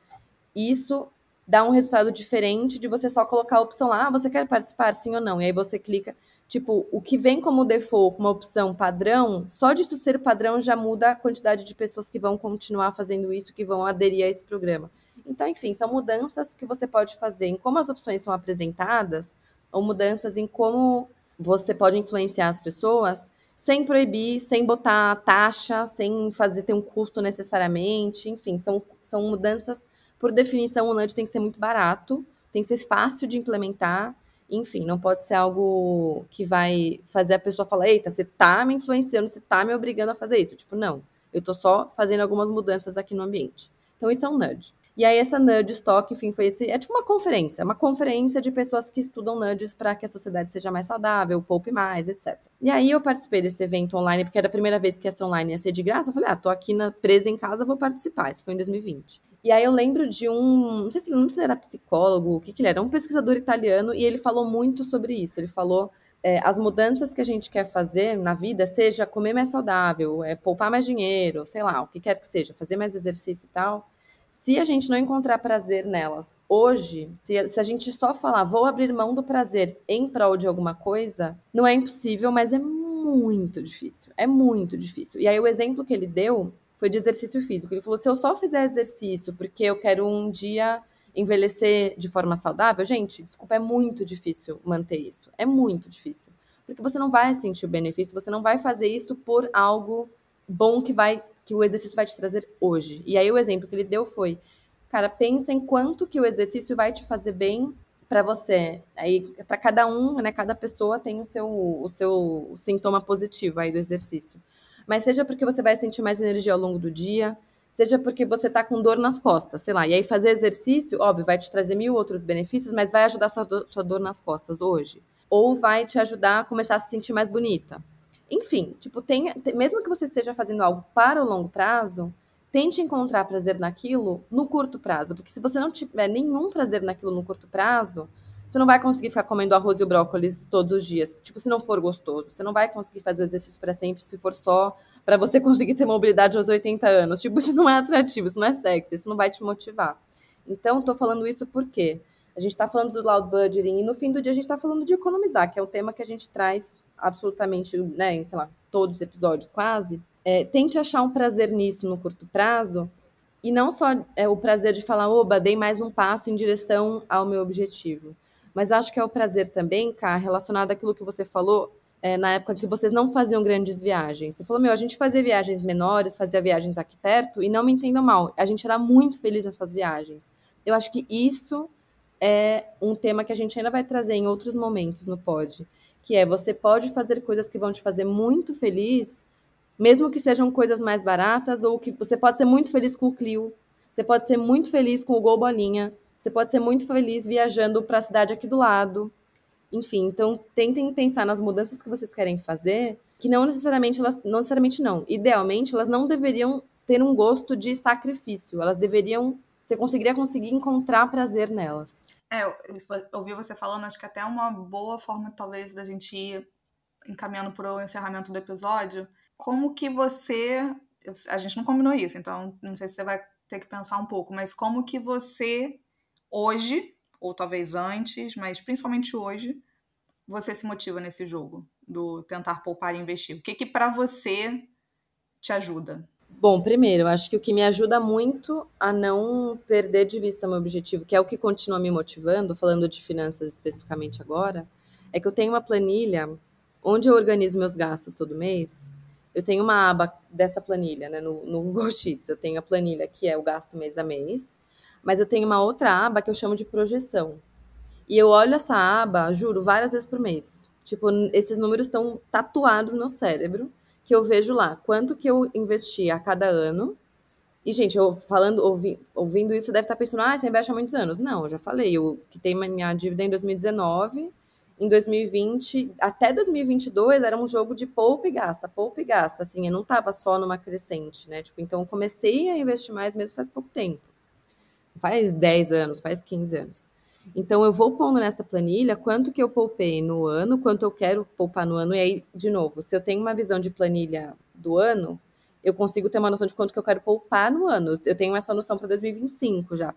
isso dá um resultado diferente de você só colocar a opção lá, você quer participar, sim ou não? E aí você clica. Tipo, o que vem como default, como opção padrão, só de isso ser padrão já muda a quantidade de pessoas que vão continuar fazendo isso, que vão aderir a esse programa. Então, enfim, são mudanças que você pode fazer em como as opções são apresentadas, ou mudanças em como você pode influenciar as pessoas, sem proibir, sem botar taxa, sem fazer ter um custo necessariamente. Enfim, são mudanças, por definição, o nudge tem que ser muito barato, tem que ser fácil de implementar. Enfim, não pode ser algo que vai fazer a pessoa falar, eita, você tá me influenciando, você tá me obrigando a fazer isso. Tipo, não, eu tô só fazendo algumas mudanças aqui no ambiente. Então, isso é um nudge. E aí, essa nudge stock, enfim, foi esse. É tipo uma conferência de pessoas que estudam nudges para que a sociedade seja mais saudável, poupe mais, etc. E aí, eu participei desse evento online, porque era a primeira vez que essa online ia ser de graça. Eu falei, tô aqui presa em casa, vou participar. Isso foi em 2020. E aí eu lembro de não sei se ele era psicólogo, o que ele era, um pesquisador italiano, e ele falou muito sobre isso. Ele falou as mudanças que a gente quer fazer na vida, seja comer mais saudável, poupar mais dinheiro, sei lá, o que quer que seja, fazer mais exercício e tal. Se a gente não encontrar prazer nelas hoje, se a gente só falar, vou abrir mão do prazer em prol de alguma coisa, não é impossível, mas é muito difícil. É muito difícil. E aí o exemplo que ele deu foi de exercício físico. Ele falou: se eu só fizer exercício porque eu quero um dia envelhecer de forma saudável, gente, desculpa, é muito difícil manter isso. É muito difícil. Porque você não vai sentir o benefício, você não vai fazer isso por algo bom que o exercício vai te trazer hoje. E aí o exemplo que ele deu foi: cara, pensa em quanto que o exercício vai te fazer bem para você. Aí, para cada um, né, cada pessoa tem o seu sintoma positivo aí do exercício. Mas seja porque você vai sentir mais energia ao longo do dia, seja porque você tá com dor nas costas, sei lá. E aí fazer exercício, óbvio, vai te trazer 1000 outros benefícios, mas vai ajudar sua dor nas costas hoje. Ou vai te ajudar a começar a se sentir mais bonita. Enfim, tipo, mesmo que você esteja fazendo algo para o longo prazo, tente encontrar prazer naquilo no curto prazo. Porque se você não tiver nenhum prazer naquilo no curto prazo, você não vai conseguir ficar comendo arroz e brócolis todos os dias. Tipo, se não for gostoso. Você não vai conseguir fazer o exercício para sempre se for só para você conseguir ter mobilidade aos 80 anos. Tipo, isso não é atrativo, isso não é sexy, isso não vai te motivar. Então, tô falando isso porque a gente tá falando do loud budgeting e no fim do dia a gente tá falando de economizar, que é um tema que a gente traz absolutamente, né, em, sei lá, todos os episódios quase. Tente achar um prazer nisso no curto prazo e não só o prazer de falar, oba, dei mais um passo em direção ao meu objetivo. Mas acho que é o prazer também, Cá, relacionado àquilo que você falou na época que vocês não faziam grandes viagens. Você falou, a gente fazia viagens menores, fazia viagens aqui perto, e não me entendam mal, a gente era muito feliz nessas viagens. Eu acho que isso é um tema que a gente ainda vai trazer em outros momentos no pod, que é você pode fazer coisas que vão te fazer muito feliz, mesmo que sejam coisas mais baratas, ou que você pode ser muito feliz com o Clio, você pode ser muito feliz com o Gol Bolinha, você pode ser muito feliz viajando para a cidade aqui do lado. Enfim, então tentem pensar nas mudanças que vocês querem fazer, que não necessariamente não, idealmente elas não deveriam ter um gosto de sacrifício, elas deveriam, você conseguir encontrar prazer nelas. Ouvir você falando, acho que até é uma boa forma, talvez, da gente ir encaminhando para o encerramento do episódio. Como que você... A gente não combinou isso, então não sei se você vai ter que pensar um pouco, mas como que você, hoje, ou talvez antes, mas principalmente hoje, você se motiva nesse jogo do tentar poupar e investir? O que para você te ajuda? Bom, primeiro, eu acho que o que me ajuda muito a não perder de vista meu objetivo, que é o que continua me motivando, falando de finanças especificamente agora, é que eu tenho uma planilha onde eu organizo meus gastos todo mês. Eu tenho uma aba dessa planilha, né, no Google Sheets. Eu tenho a planilha que é o gasto mês a mês, mas eu tenho uma outra aba que eu chamo de projeção. E eu olho essa aba, juro, várias vezes por mês. Tipo, esses números estão tatuados no meu cérebro, que eu vejo lá quanto que eu investi a cada ano. E, gente, eu ouvindo isso, deve estar pensando, você investe há muitos anos. Não, eu já falei, eu quitei minha dívida em 2019, em 2020, até 2022 era um jogo de poupa e gasta, assim, eu não estava só numa crescente, né? Tipo, então eu comecei a investir mais mesmo faz pouco tempo. Faz 10 anos, faz 15 anos. Então, eu vou pondo nessa planilha quanto que eu poupei no ano, quanto eu quero poupar no ano. E aí, de novo, se eu tenho uma visão de planilha do ano, eu consigo ter uma noção de quanto que eu quero poupar no ano. Eu tenho essa noção para 2025 já,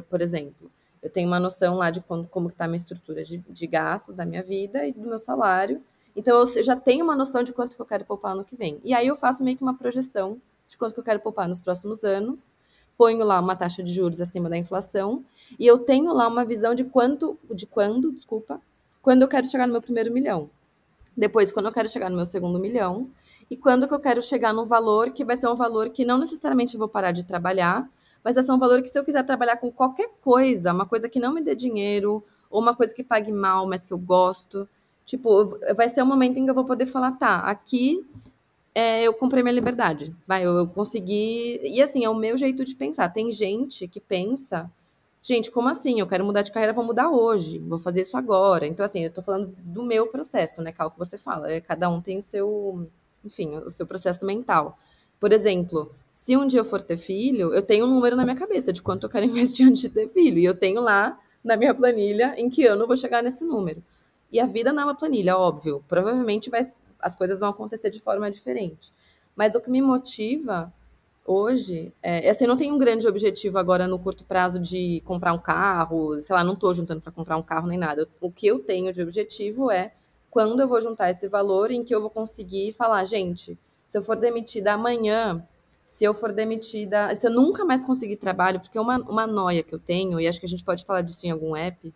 por exemplo. Eu tenho uma noção lá de como que está a minha estrutura de gastos da minha vida e do meu salário. Então, eu já tenho uma noção de quanto que eu quero poupar ano que vem. E aí eu faço meio que uma projeção de quanto que eu quero poupar nos próximos anos, ponho lá uma taxa de juros acima da inflação, e eu tenho lá uma visão de quando eu quero chegar no meu primeiro milhão. Depois, quando eu quero chegar no meu segundo milhão, e quando que eu quero chegar no valor que vai ser um valor que não necessariamente eu vou parar de trabalhar, mas vai ser um valor que, se eu quiser trabalhar com qualquer coisa, uma coisa que não me dê dinheiro, ou uma coisa que pague mal, mas que eu gosto, tipo, vai ser um momento em que eu vou poder falar, tá, aqui eu comprei minha liberdade, vai, eu consegui. E assim, é o meu jeito de pensar. Tem gente que pensa, gente, como assim? Eu quero mudar de carreira, vou mudar hoje, vou fazer isso agora. Então, assim, eu tô falando do meu processo, né, que é o que você fala. Cada um tem o seu, enfim, o seu processo mental. Por exemplo, se um dia eu for ter filho, eu tenho um número na minha cabeça de quanto eu quero investir antes de ter filho. E eu tenho lá na minha planilha em que ano eu vou chegar nesse número. E a vida não é uma planilha, óbvio. Provavelmente as coisas vão acontecer de forma diferente. Mas o que me motiva hoje, assim, eu não tenho um grande objetivo agora no curto prazo de comprar um carro, sei lá, não estou juntando para comprar um carro nem nada. O que eu tenho de objetivo é quando eu vou juntar esse valor em que eu vou conseguir falar, gente, se eu for demitida amanhã, se eu nunca mais conseguir trabalho, porque é uma noia que eu tenho, e acho que a gente pode falar disso em algum app,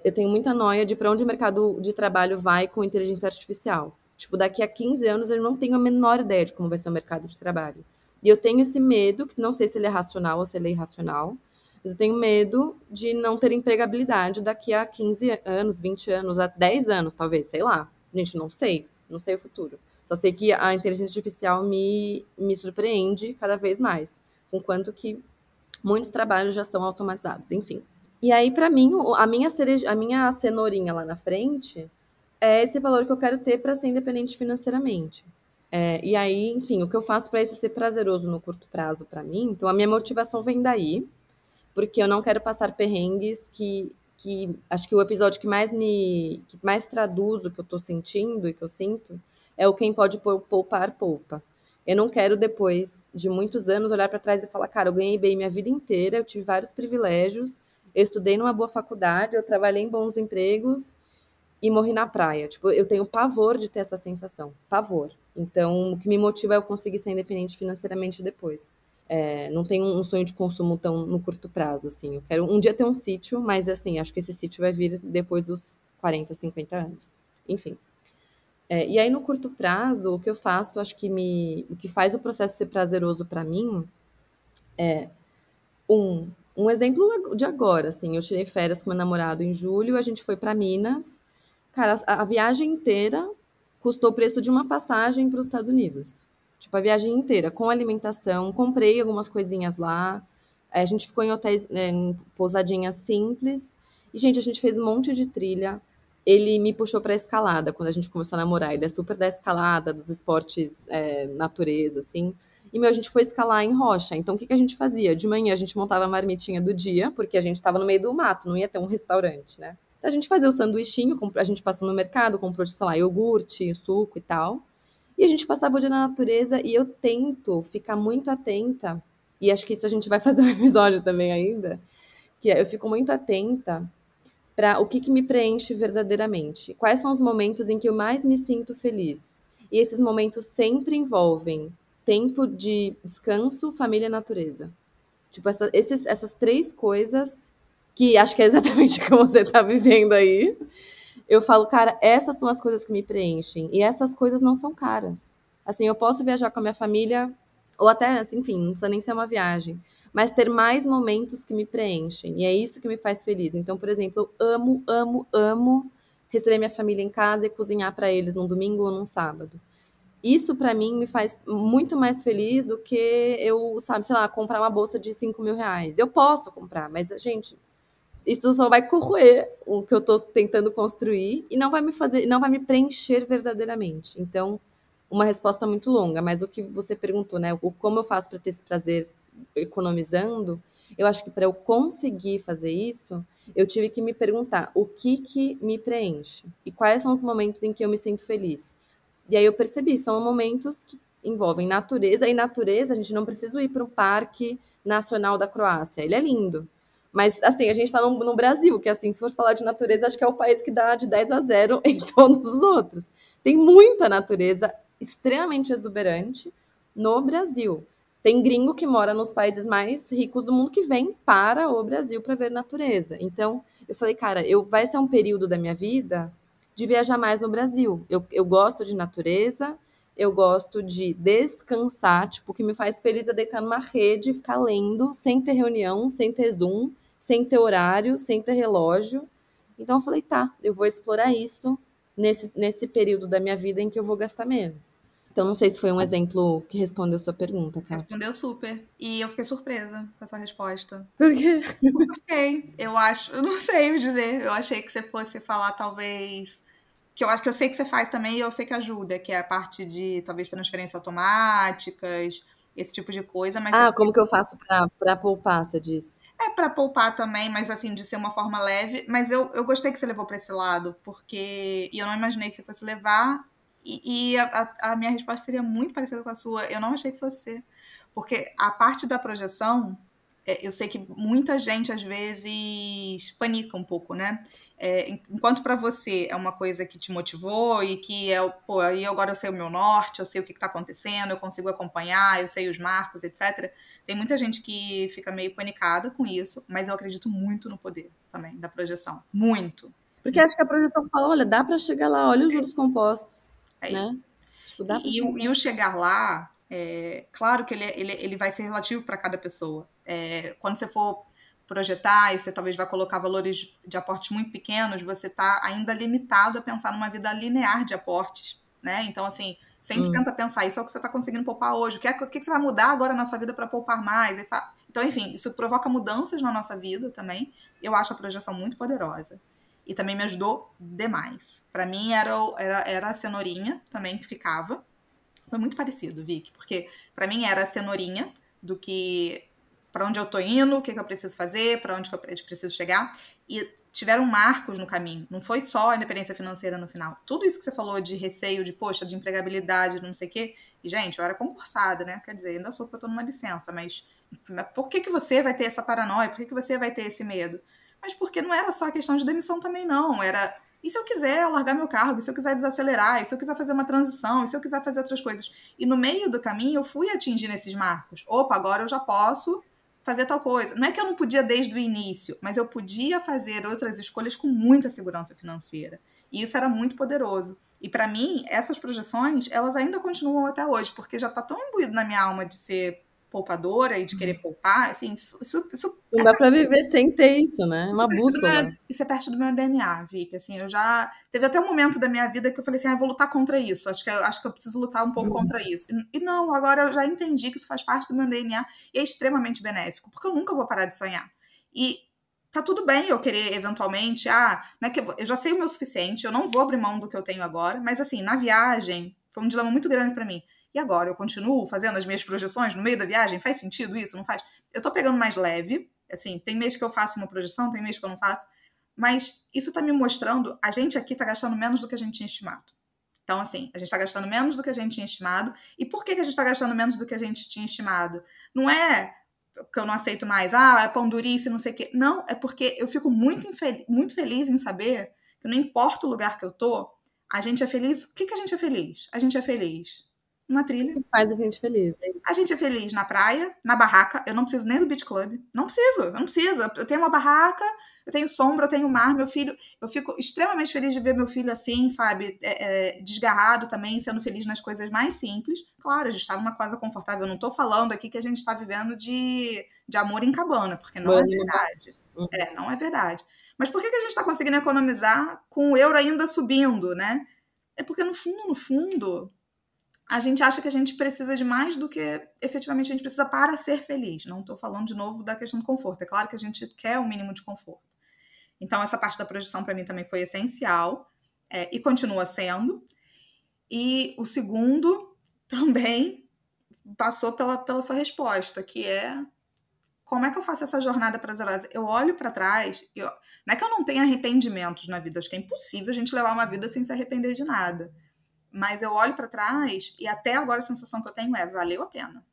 eu tenho muita noia de para onde o mercado de trabalho vai com inteligência artificial. Tipo, daqui a 15 anos eu não tenho a menor ideia de como vai ser o mercado de trabalho. E eu tenho esse medo, que não sei se ele é racional ou se ele é irracional, mas eu tenho medo de não ter empregabilidade daqui a 15 anos, 20 anos, a 10 anos, talvez, sei lá. Gente, não sei o futuro. Só sei que a inteligência artificial me surpreende cada vez mais, com quanto que muitos trabalhos já são automatizados, enfim. E aí, para mim, a minha cenourinha lá na frente é esse valor que eu quero ter para ser independente financeiramente. E aí, enfim, o que eu faço para isso ser prazeroso no curto prazo para mim? Então, a minha motivação vem daí, porque eu não quero passar perrengues que acho que o episódio que mais traduz o que eu tô sentindo e que eu sinto é o quem pode poupar, poupa. Eu não quero, depois de muitos anos, olhar para trás e falar, cara, eu ganhei bem minha vida inteira, eu tive vários privilégios, eu estudei numa boa faculdade, eu trabalhei em bons empregos e morri na praia. Tipo, eu tenho pavor de ter essa sensação, pavor. Então, o que me motiva é eu conseguir ser independente financeiramente depois. Não tenho um sonho de consumo tão no curto prazo, assim. Eu quero um dia ter um sítio, mas assim, acho que esse sítio vai vir depois dos 40, 50 anos. Enfim. E aí, no curto prazo, o que eu faço, acho que o que faz o processo ser prazeroso para mim, um exemplo de agora, assim, eu tirei férias com meu namorado em julho, a gente foi para Minas. Cara, a viagem inteira custou o preço de uma passagem para os Estados Unidos. Tipo, a viagem inteira, com alimentação, comprei algumas coisinhas lá. A gente ficou em hotéis, em pousadinhas simples. E, gente, a gente fez um monte de trilha. Ele me puxou para escalada quando a gente começou a namorar. Ele é super da escalada, dos esportes natureza, assim. E, meu, a gente foi escalar em rocha. Então, o que a gente fazia? De manhã, a gente montava a marmitinha do dia, porque a gente estava no meio do mato, não ia ter um restaurante, né? Então, a gente fazia o sanduichinho, a gente passou no mercado, comprou, sei lá, iogurte, suco e tal. E a gente passava o dia na natureza e eu tento ficar muito atenta, e acho que isso a gente vai fazer um episódio também ainda, que eu fico muito atenta para o que me preenche verdadeiramente. Quais são os momentos em que eu mais me sinto feliz? E esses momentos sempre envolvem tempo de descanso, família e natureza. Tipo, essas três coisas, que acho que é exatamente o que você está vivendo aí. Eu falo, cara, essas são as coisas que me preenchem. E essas coisas não são caras. Assim, eu posso viajar com a minha família, ou até, assim, enfim, não precisa nem ser uma viagem. Mas ter mais momentos que me preenchem. E é isso que me faz feliz. Então, por exemplo, eu amo, amo, amo receber minha família em casa e cozinhar para eles num domingo ou num sábado. Isso, para mim, me faz muito mais feliz do que eu, sabe, sei lá, comprar uma bolsa de 5 mil reais. Eu posso comprar, mas, gente, isso só vai corroer o que eu estou tentando construir e não vai me fazer, não vai me preencher verdadeiramente. Então, uma resposta muito longa, mas o que você perguntou, né? Como eu faço para ter esse prazer economizando? Eu acho que para eu conseguir fazer isso, eu tive que me perguntar o que me preenche e quais são os momentos em que eu me sinto feliz. E aí eu percebi, são momentos que envolvem natureza, e natureza a gente não precisa ir para um parque nacional da Croácia. Ele é lindo, Mas, assim, a gente tá no Brasil, que, assim, se for falar de natureza, acho que é o país que dá de 10-0 em todos os outros. Tem muita natureza extremamente exuberante no Brasil. Tem gringo que mora nos países mais ricos do mundo que vem para o Brasil para ver natureza. Então, eu falei, cara, vai ser um período da minha vida de viajar mais no Brasil. Eu gosto de natureza, eu gosto de descansar, tipo, o que me faz feliz é deitar numa rede e ficar lendo, sem ter reunião, sem ter Zoom, sem ter horário, sem ter relógio. Então eu falei, tá, eu vou explorar isso nesse período da minha vida em que eu vou gastar menos. Então não sei se foi um exemplo que respondeu sua pergunta, cara. Respondeu super. E eu fiquei surpresa com essa resposta. Por quê? Ok, eu não sei dizer. Eu achei que você fosse falar, talvez. Que eu acho que eu sei que você faz também e eu sei que ajuda, que é a parte de talvez transferências automáticas, esse tipo de coisa, mas Ah, como que eu faço pra poupar, você disse? é para poupar também, mas assim, de ser uma forma leve. Mas eu gostei que você levou para esse lado, porque e eu não imaginei que você fosse levar. E a minha resposta seria muito parecida com a sua. Eu não achei que fosse ser. Porque a parte da projeção, eu sei que muita gente às vezes panica um pouco, né? Enquanto para você é uma coisa que te motivou e que pô, aí agora eu sei o meu norte, eu sei o que está acontecendo, eu consigo acompanhar, eu sei os marcos, etc. Tem muita gente que fica meio panicada com isso, mas eu acredito muito no poder também da projeção. Muito. Porque acho que a projeção fala, olha, dá pra chegar lá, olha os juros compostos, É né? isso. Tipo, dá pra chegar. E o chegar lá, claro que ele vai ser relativo para cada pessoa. Quando você for projetar e você talvez vai colocar valores de aportes muito pequenos, você está ainda limitado a pensar numa vida linear de aportes, né? Então, assim, sempre tenta pensar isso é o que você está conseguindo poupar hoje. O que você vai mudar agora na sua vida para poupar mais? Então, enfim, isso provoca mudanças na nossa vida também. Eu acho a projeção muito poderosa. E também me ajudou demais. Para mim era a cenourinha também que ficava. Foi muito parecido, Vicky, porque para mim era a cenourinha do que para onde eu tô indo, o que, que eu preciso fazer, para onde que eu preciso chegar. E tiveram marcos no caminho. Não foi só a independência financeira no final. Tudo isso que você falou de receio, de poxa, de empregabilidade, de não sei o quê. E, gente, eu era concursada, né? Quer dizer, ainda sou porque eu tô numa licença, mas por que você vai ter essa paranoia? Por que você vai ter esse medo? Mas porque não era só a questão de demissão também, não. Era e se eu quiser largar meu cargo? E se eu quiser desacelerar? E se eu quiser fazer uma transição? E se eu quiser fazer outras coisas? E no meio do caminho eu fui atingindo esses marcos. Opa, agora eu já posso fazer tal coisa. Não é que eu não podia desde o início, mas eu podia fazer outras escolhas com muita segurança financeira. E isso era muito poderoso. E para mim, essas projeções, elas ainda continuam até hoje, porque já está tão imbuído na minha alma de ser poupadora e de querer poupar, assim, isso Não dá pra viver sem ter isso, né? É uma bússola. isso é parte do meu DNA, Vicky. Assim, eu já. Teve até um momento da minha vida que eu falei assim: eu vou lutar contra isso. Acho que eu preciso lutar um pouco contra isso. E não, agora eu já entendi que isso faz parte do meu DNA e é extremamente benéfico, porque eu nunca vou parar de sonhar. E tá tudo bem eu querer, eventualmente, não é que eu já sei o meu suficiente, eu não vou abrir mão do que eu tenho agora, mas assim, na viagem, foi um dilema muito grande para mim. E agora, eu continuo fazendo as minhas projeções no meio da viagem? Faz sentido isso? Não faz? Eu tô pegando mais leve, assim, tem mês que eu faço uma projeção, tem mês que eu não faço, mas isso tá me mostrando, a gente aqui tá gastando menos do que a gente tinha estimado. Então, assim, a gente tá gastando menos do que a gente tinha estimado. E por que a gente tá gastando menos do que a gente tinha estimado? Não é que eu não aceito mais, é pão durice, não sei o quê. Não, é porque eu fico muito feliz em saber que não importa o lugar que eu tô, a gente é feliz. O que a gente é feliz? A gente é feliz numa trilha. Que faz a gente feliz. A gente é feliz na praia, na barraca. Eu não preciso nem do beach club. Não preciso, eu não preciso. Eu tenho uma barraca, eu tenho sombra, eu tenho mar. Meu filho, eu fico extremamente feliz de ver meu filho assim, sabe? Desgarrado também, sendo feliz nas coisas mais simples. Claro, a gente tá numa casa confortável. Eu não tô falando aqui que a gente tá vivendo de amor em cabana, porque não é verdade. Não é verdade. Mas por que a gente está conseguindo economizar com o euro ainda subindo, né? É porque no fundo, a gente acha que a gente precisa de mais do que efetivamente a gente precisa para ser feliz. Não estou falando de novo da questão do conforto. É claro que a gente quer o mínimo de conforto. Então, essa parte da projeção para mim também foi essencial e continua sendo. E o segundo também passou pela sua resposta, que é como é que eu faço essa jornada prazerosa? Eu olho para trás, não é que eu não tenha arrependimentos na vida, acho que é impossível a gente levar uma vida sem se arrepender de nada. Mas eu olho para trás e até agora a sensação que eu tenho é valeu a pena.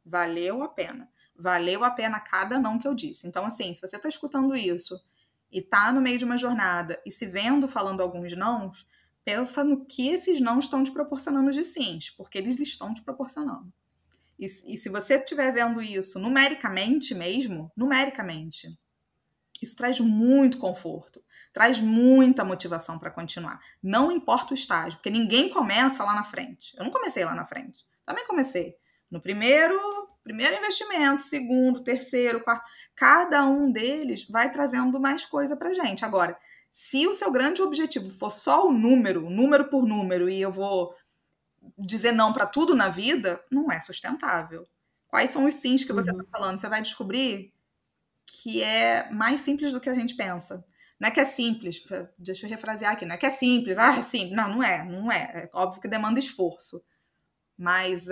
Valeu a pena. valeu a pena cada não que eu disse. Então, assim, se você está escutando isso e está no meio de uma jornada e se vendo falando alguns nãos, pensa no que esses não estão te proporcionando de sims, porque eles estão te proporcionando. E se você estiver vendo isso numericamente mesmo, numericamente, isso traz muito conforto, traz muita motivação para continuar. Não importa o estágio, porque ninguém começa lá na frente. Eu não comecei lá na frente. Também comecei no primeiro investimento, segundo, terceiro, quarto. Cada um deles vai trazendo mais coisa pra gente. Agora, se o seu grande objetivo for só o número por número, e eu vou dizer não para tudo na vida, não é sustentável. Quais são os sims que você está falando? Você vai descobrir que é mais simples do que a gente pensa. Não é que é simples, deixa eu refrasear aqui, não é que é simples, sim, não é. É óbvio que demanda esforço. Mas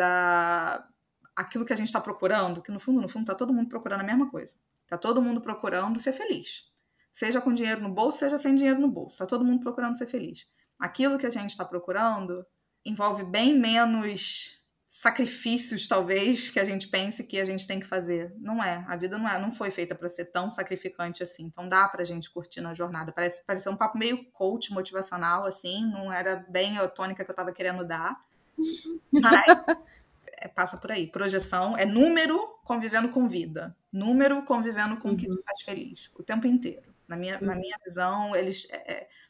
aquilo que a gente está procurando, que no fundo está todo mundo procurando a mesma coisa. Está todo mundo procurando ser feliz. Seja com dinheiro no bolso, seja sem dinheiro no bolso. Está todo mundo procurando ser feliz. Aquilo que a gente está procurando envolve bem menos sacrifícios, talvez, que a gente pense que a gente tem que fazer. Não é. A vida não foi feita para ser tão sacrificante assim. Então dá pra gente curtir na jornada. Pareceu um papo meio coach motivacional, assim. Não era bem a tônica que eu tava querendo dar. Mas passa por aí. Projeção é número convivendo com vida. Número convivendo com o que te faz feliz. O tempo inteiro. Na minha visão, eles...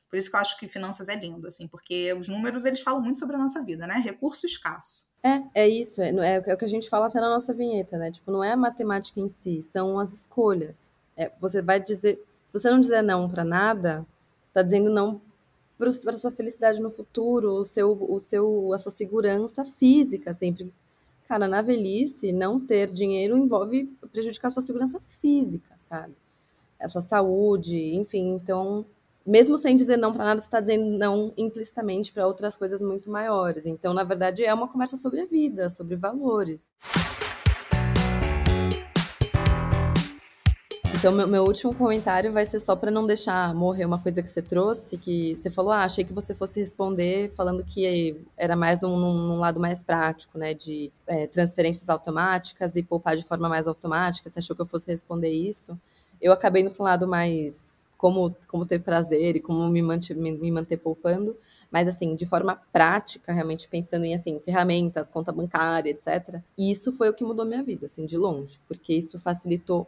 por isso que eu acho que finanças é lindo, assim, porque os números, eles falam muito sobre a nossa vida, né? Recurso escasso. É isso, é o que a gente fala até na nossa vinheta, né? Tipo, não é a matemática em si, são as escolhas. Você vai dizer, se você não dizer não para nada, está dizendo não para a sua felicidade no futuro, a sua segurança física sempre. Cara, na velhice, não ter dinheiro envolve prejudicar a sua segurança física, sabe? A sua saúde, enfim, então mesmo sem dizer não para nada, você está dizendo não implicitamente para outras coisas muito maiores. Então, na verdade, é uma conversa sobre a vida, sobre valores. Então, meu último comentário vai ser só para não deixar morrer uma coisa que você trouxe, que você falou, achei que você fosse responder falando que era mais num lado mais prático, né, de transferências automáticas e poupar de forma mais automática. Você achou que eu fosse responder isso? Eu acabei indo para um lado mais como ter prazer e como me manter poupando, mas assim, de forma prática, realmente pensando em assim, ferramentas, conta bancária, etc. E isso foi o que mudou minha vida, assim, de longe, porque isso facilitou,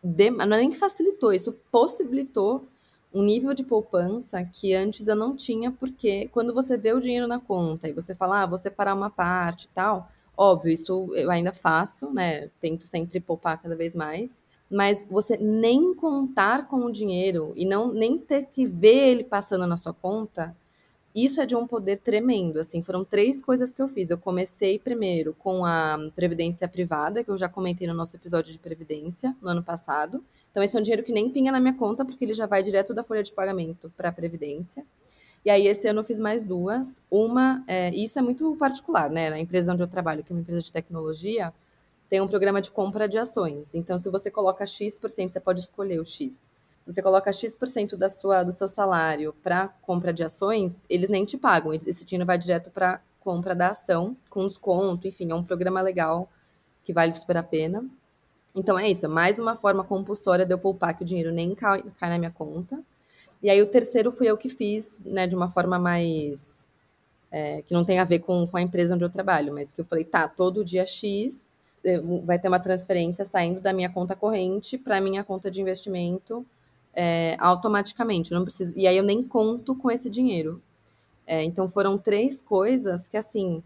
não é nem que facilitou, isso possibilitou um nível de poupança que antes eu não tinha, porque quando você vê o dinheiro na conta e você fala, vou separar uma parte e tal, óbvio, isso eu ainda faço, né? Tento sempre poupar cada vez mais, mas você nem contar com o dinheiro e nem ter que ver ele passando na sua conta, isso é de um poder tremendo, assim, foram 3 coisas que eu fiz. Eu comecei primeiro com a previdência privada, que eu já comentei no nosso episódio de previdência, no ano passado. Então, esse é um dinheiro que nem pinga na minha conta, porque ele já vai direto da folha de pagamento para a previdência. E aí, esse ano eu fiz mais 2. Uma, isso é muito particular, né? Na empresa onde eu trabalho, que é uma empresa de tecnologia, tem um programa de compra de ações. Então, se você coloca X%, você pode escolher o X. Se você coloca X% do seu salário para compra de ações, eles nem te pagam. Esse dinheiro vai direto para compra da ação, com desconto, enfim, é um programa legal que vale super a pena. Então é isso, é mais uma forma compulsória de eu poupar que o dinheiro nem cai na minha conta. E aí o terceiro fui eu que fiz, né, de uma forma mais... que não tem a ver com a empresa onde eu trabalho, mas que eu falei, tá, todo dia X vai ter uma transferência saindo da minha conta corrente para a minha conta de investimento automaticamente. Eu não preciso, e aí eu nem conto com esse dinheiro. Então foram 3 coisas que, assim,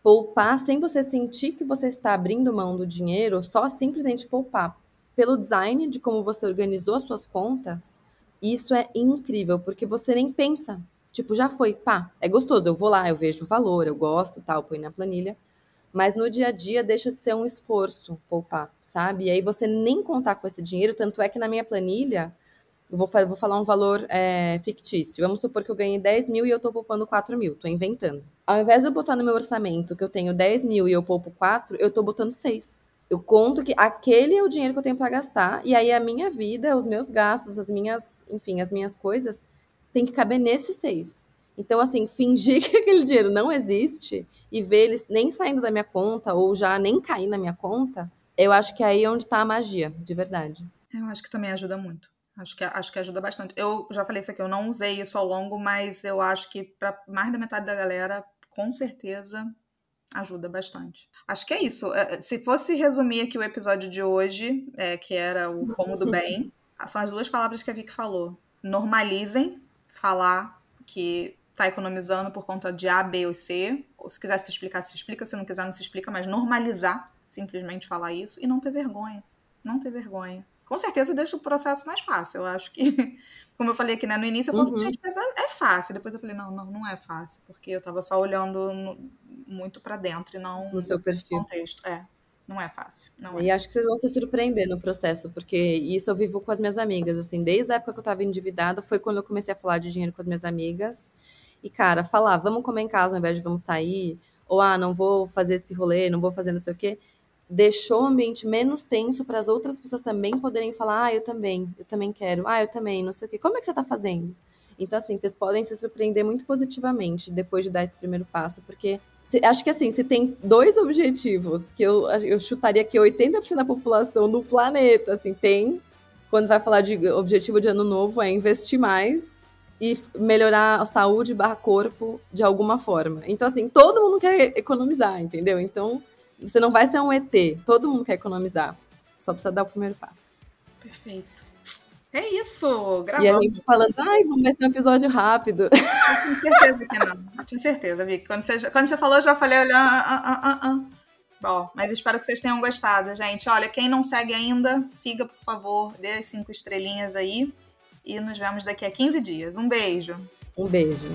poupar sem você sentir que você está abrindo mão do dinheiro, só simplesmente poupar pelo design de como você organizou as suas contas, isso é incrível, porque você nem pensa. Tipo, já foi, pá, é gostoso, eu vou lá, eu vejo o valor, eu gosto, tal, põe na planilha. Mas no dia a dia deixa de ser um esforço poupar, sabe? E aí você nem contar com esse dinheiro, tanto é que na minha planilha, eu vou falar um valor fictício. Vamos supor que eu ganhei 10 mil e eu tô poupando 4 mil, tô inventando. Ao invés de eu botar no meu orçamento que eu tenho 10 mil e eu poupo 4, eu tô botando 6. Eu conto que aquele é o dinheiro que eu tenho para gastar, e aí a minha vida, os meus gastos, as minhas coisas, tem que caber nesses 6. Então, assim, fingir que aquele dinheiro não existe e ver eles nem saindo da minha conta ou já nem cair na minha conta, eu acho que é aí onde tá a magia, de verdade. Eu acho que também ajuda muito. Acho que ajuda bastante. Eu já falei isso aqui, eu não usei isso ao longo, mas eu acho que para mais da metade da galera, com certeza, ajuda bastante. Acho que é isso. Se fosse resumir aqui o episódio de hoje, que era o Fomo do Bem, são as duas palavras que a Vicky falou. Normalizem falar que tá economizando por conta de A, B ou C. Ou se quiser se explicar, se explica. Se não quiser, não se explica. Mas normalizar, simplesmente falar isso. E não ter vergonha. Não ter vergonha. Com certeza deixa o processo mais fácil. Eu acho que, como eu falei aqui, né, no início, eu falei assim, gente, mas é fácil. Depois eu falei, não é fácil. Porque eu tava só olhando muito pra dentro e não No seu no perfil. contexto. Não é fácil. Não E é. acho que vocês vão se surpreender no processo, porque isso eu vivo com as minhas amigas, assim, desde a época que eu tava endividada, foi quando eu comecei a falar de dinheiro com as minhas amigas. E, cara, falar, vamos comer em casa ao invés de vamos sair, ou não vou fazer esse rolê, não vou fazer não sei o quê, deixou o ambiente menos tenso para as outras pessoas também poderem falar, eu também quero, eu também, não sei o quê. Como é que você tá fazendo? Então, assim, vocês podem se surpreender muito positivamente depois de dar esse primeiro passo, porque acho que assim, se tem dois objetivos que eu chutaria que 80% da população do planeta, assim, tem, quando vai falar de objetivo de ano novo, é investir mais e melhorar a saúde / corpo de alguma forma. Então, assim, todo mundo quer economizar, entendeu? Então, você não vai ser um ET, todo mundo quer economizar. Só precisa dar o primeiro passo. Perfeito. É isso, E a gravamos. gente falando, vai ser um episódio rápido. Eu tinha certeza que não. Eu tinha certeza, Vicky. Quando você falou, eu já falei, olha, Bom, mas espero que vocês tenham gostado, gente. Olha, quem não segue ainda, siga, por favor. Dê as 5 estrelinhas aí. E nos vemos daqui a 15 dias. Um beijo. Um beijo.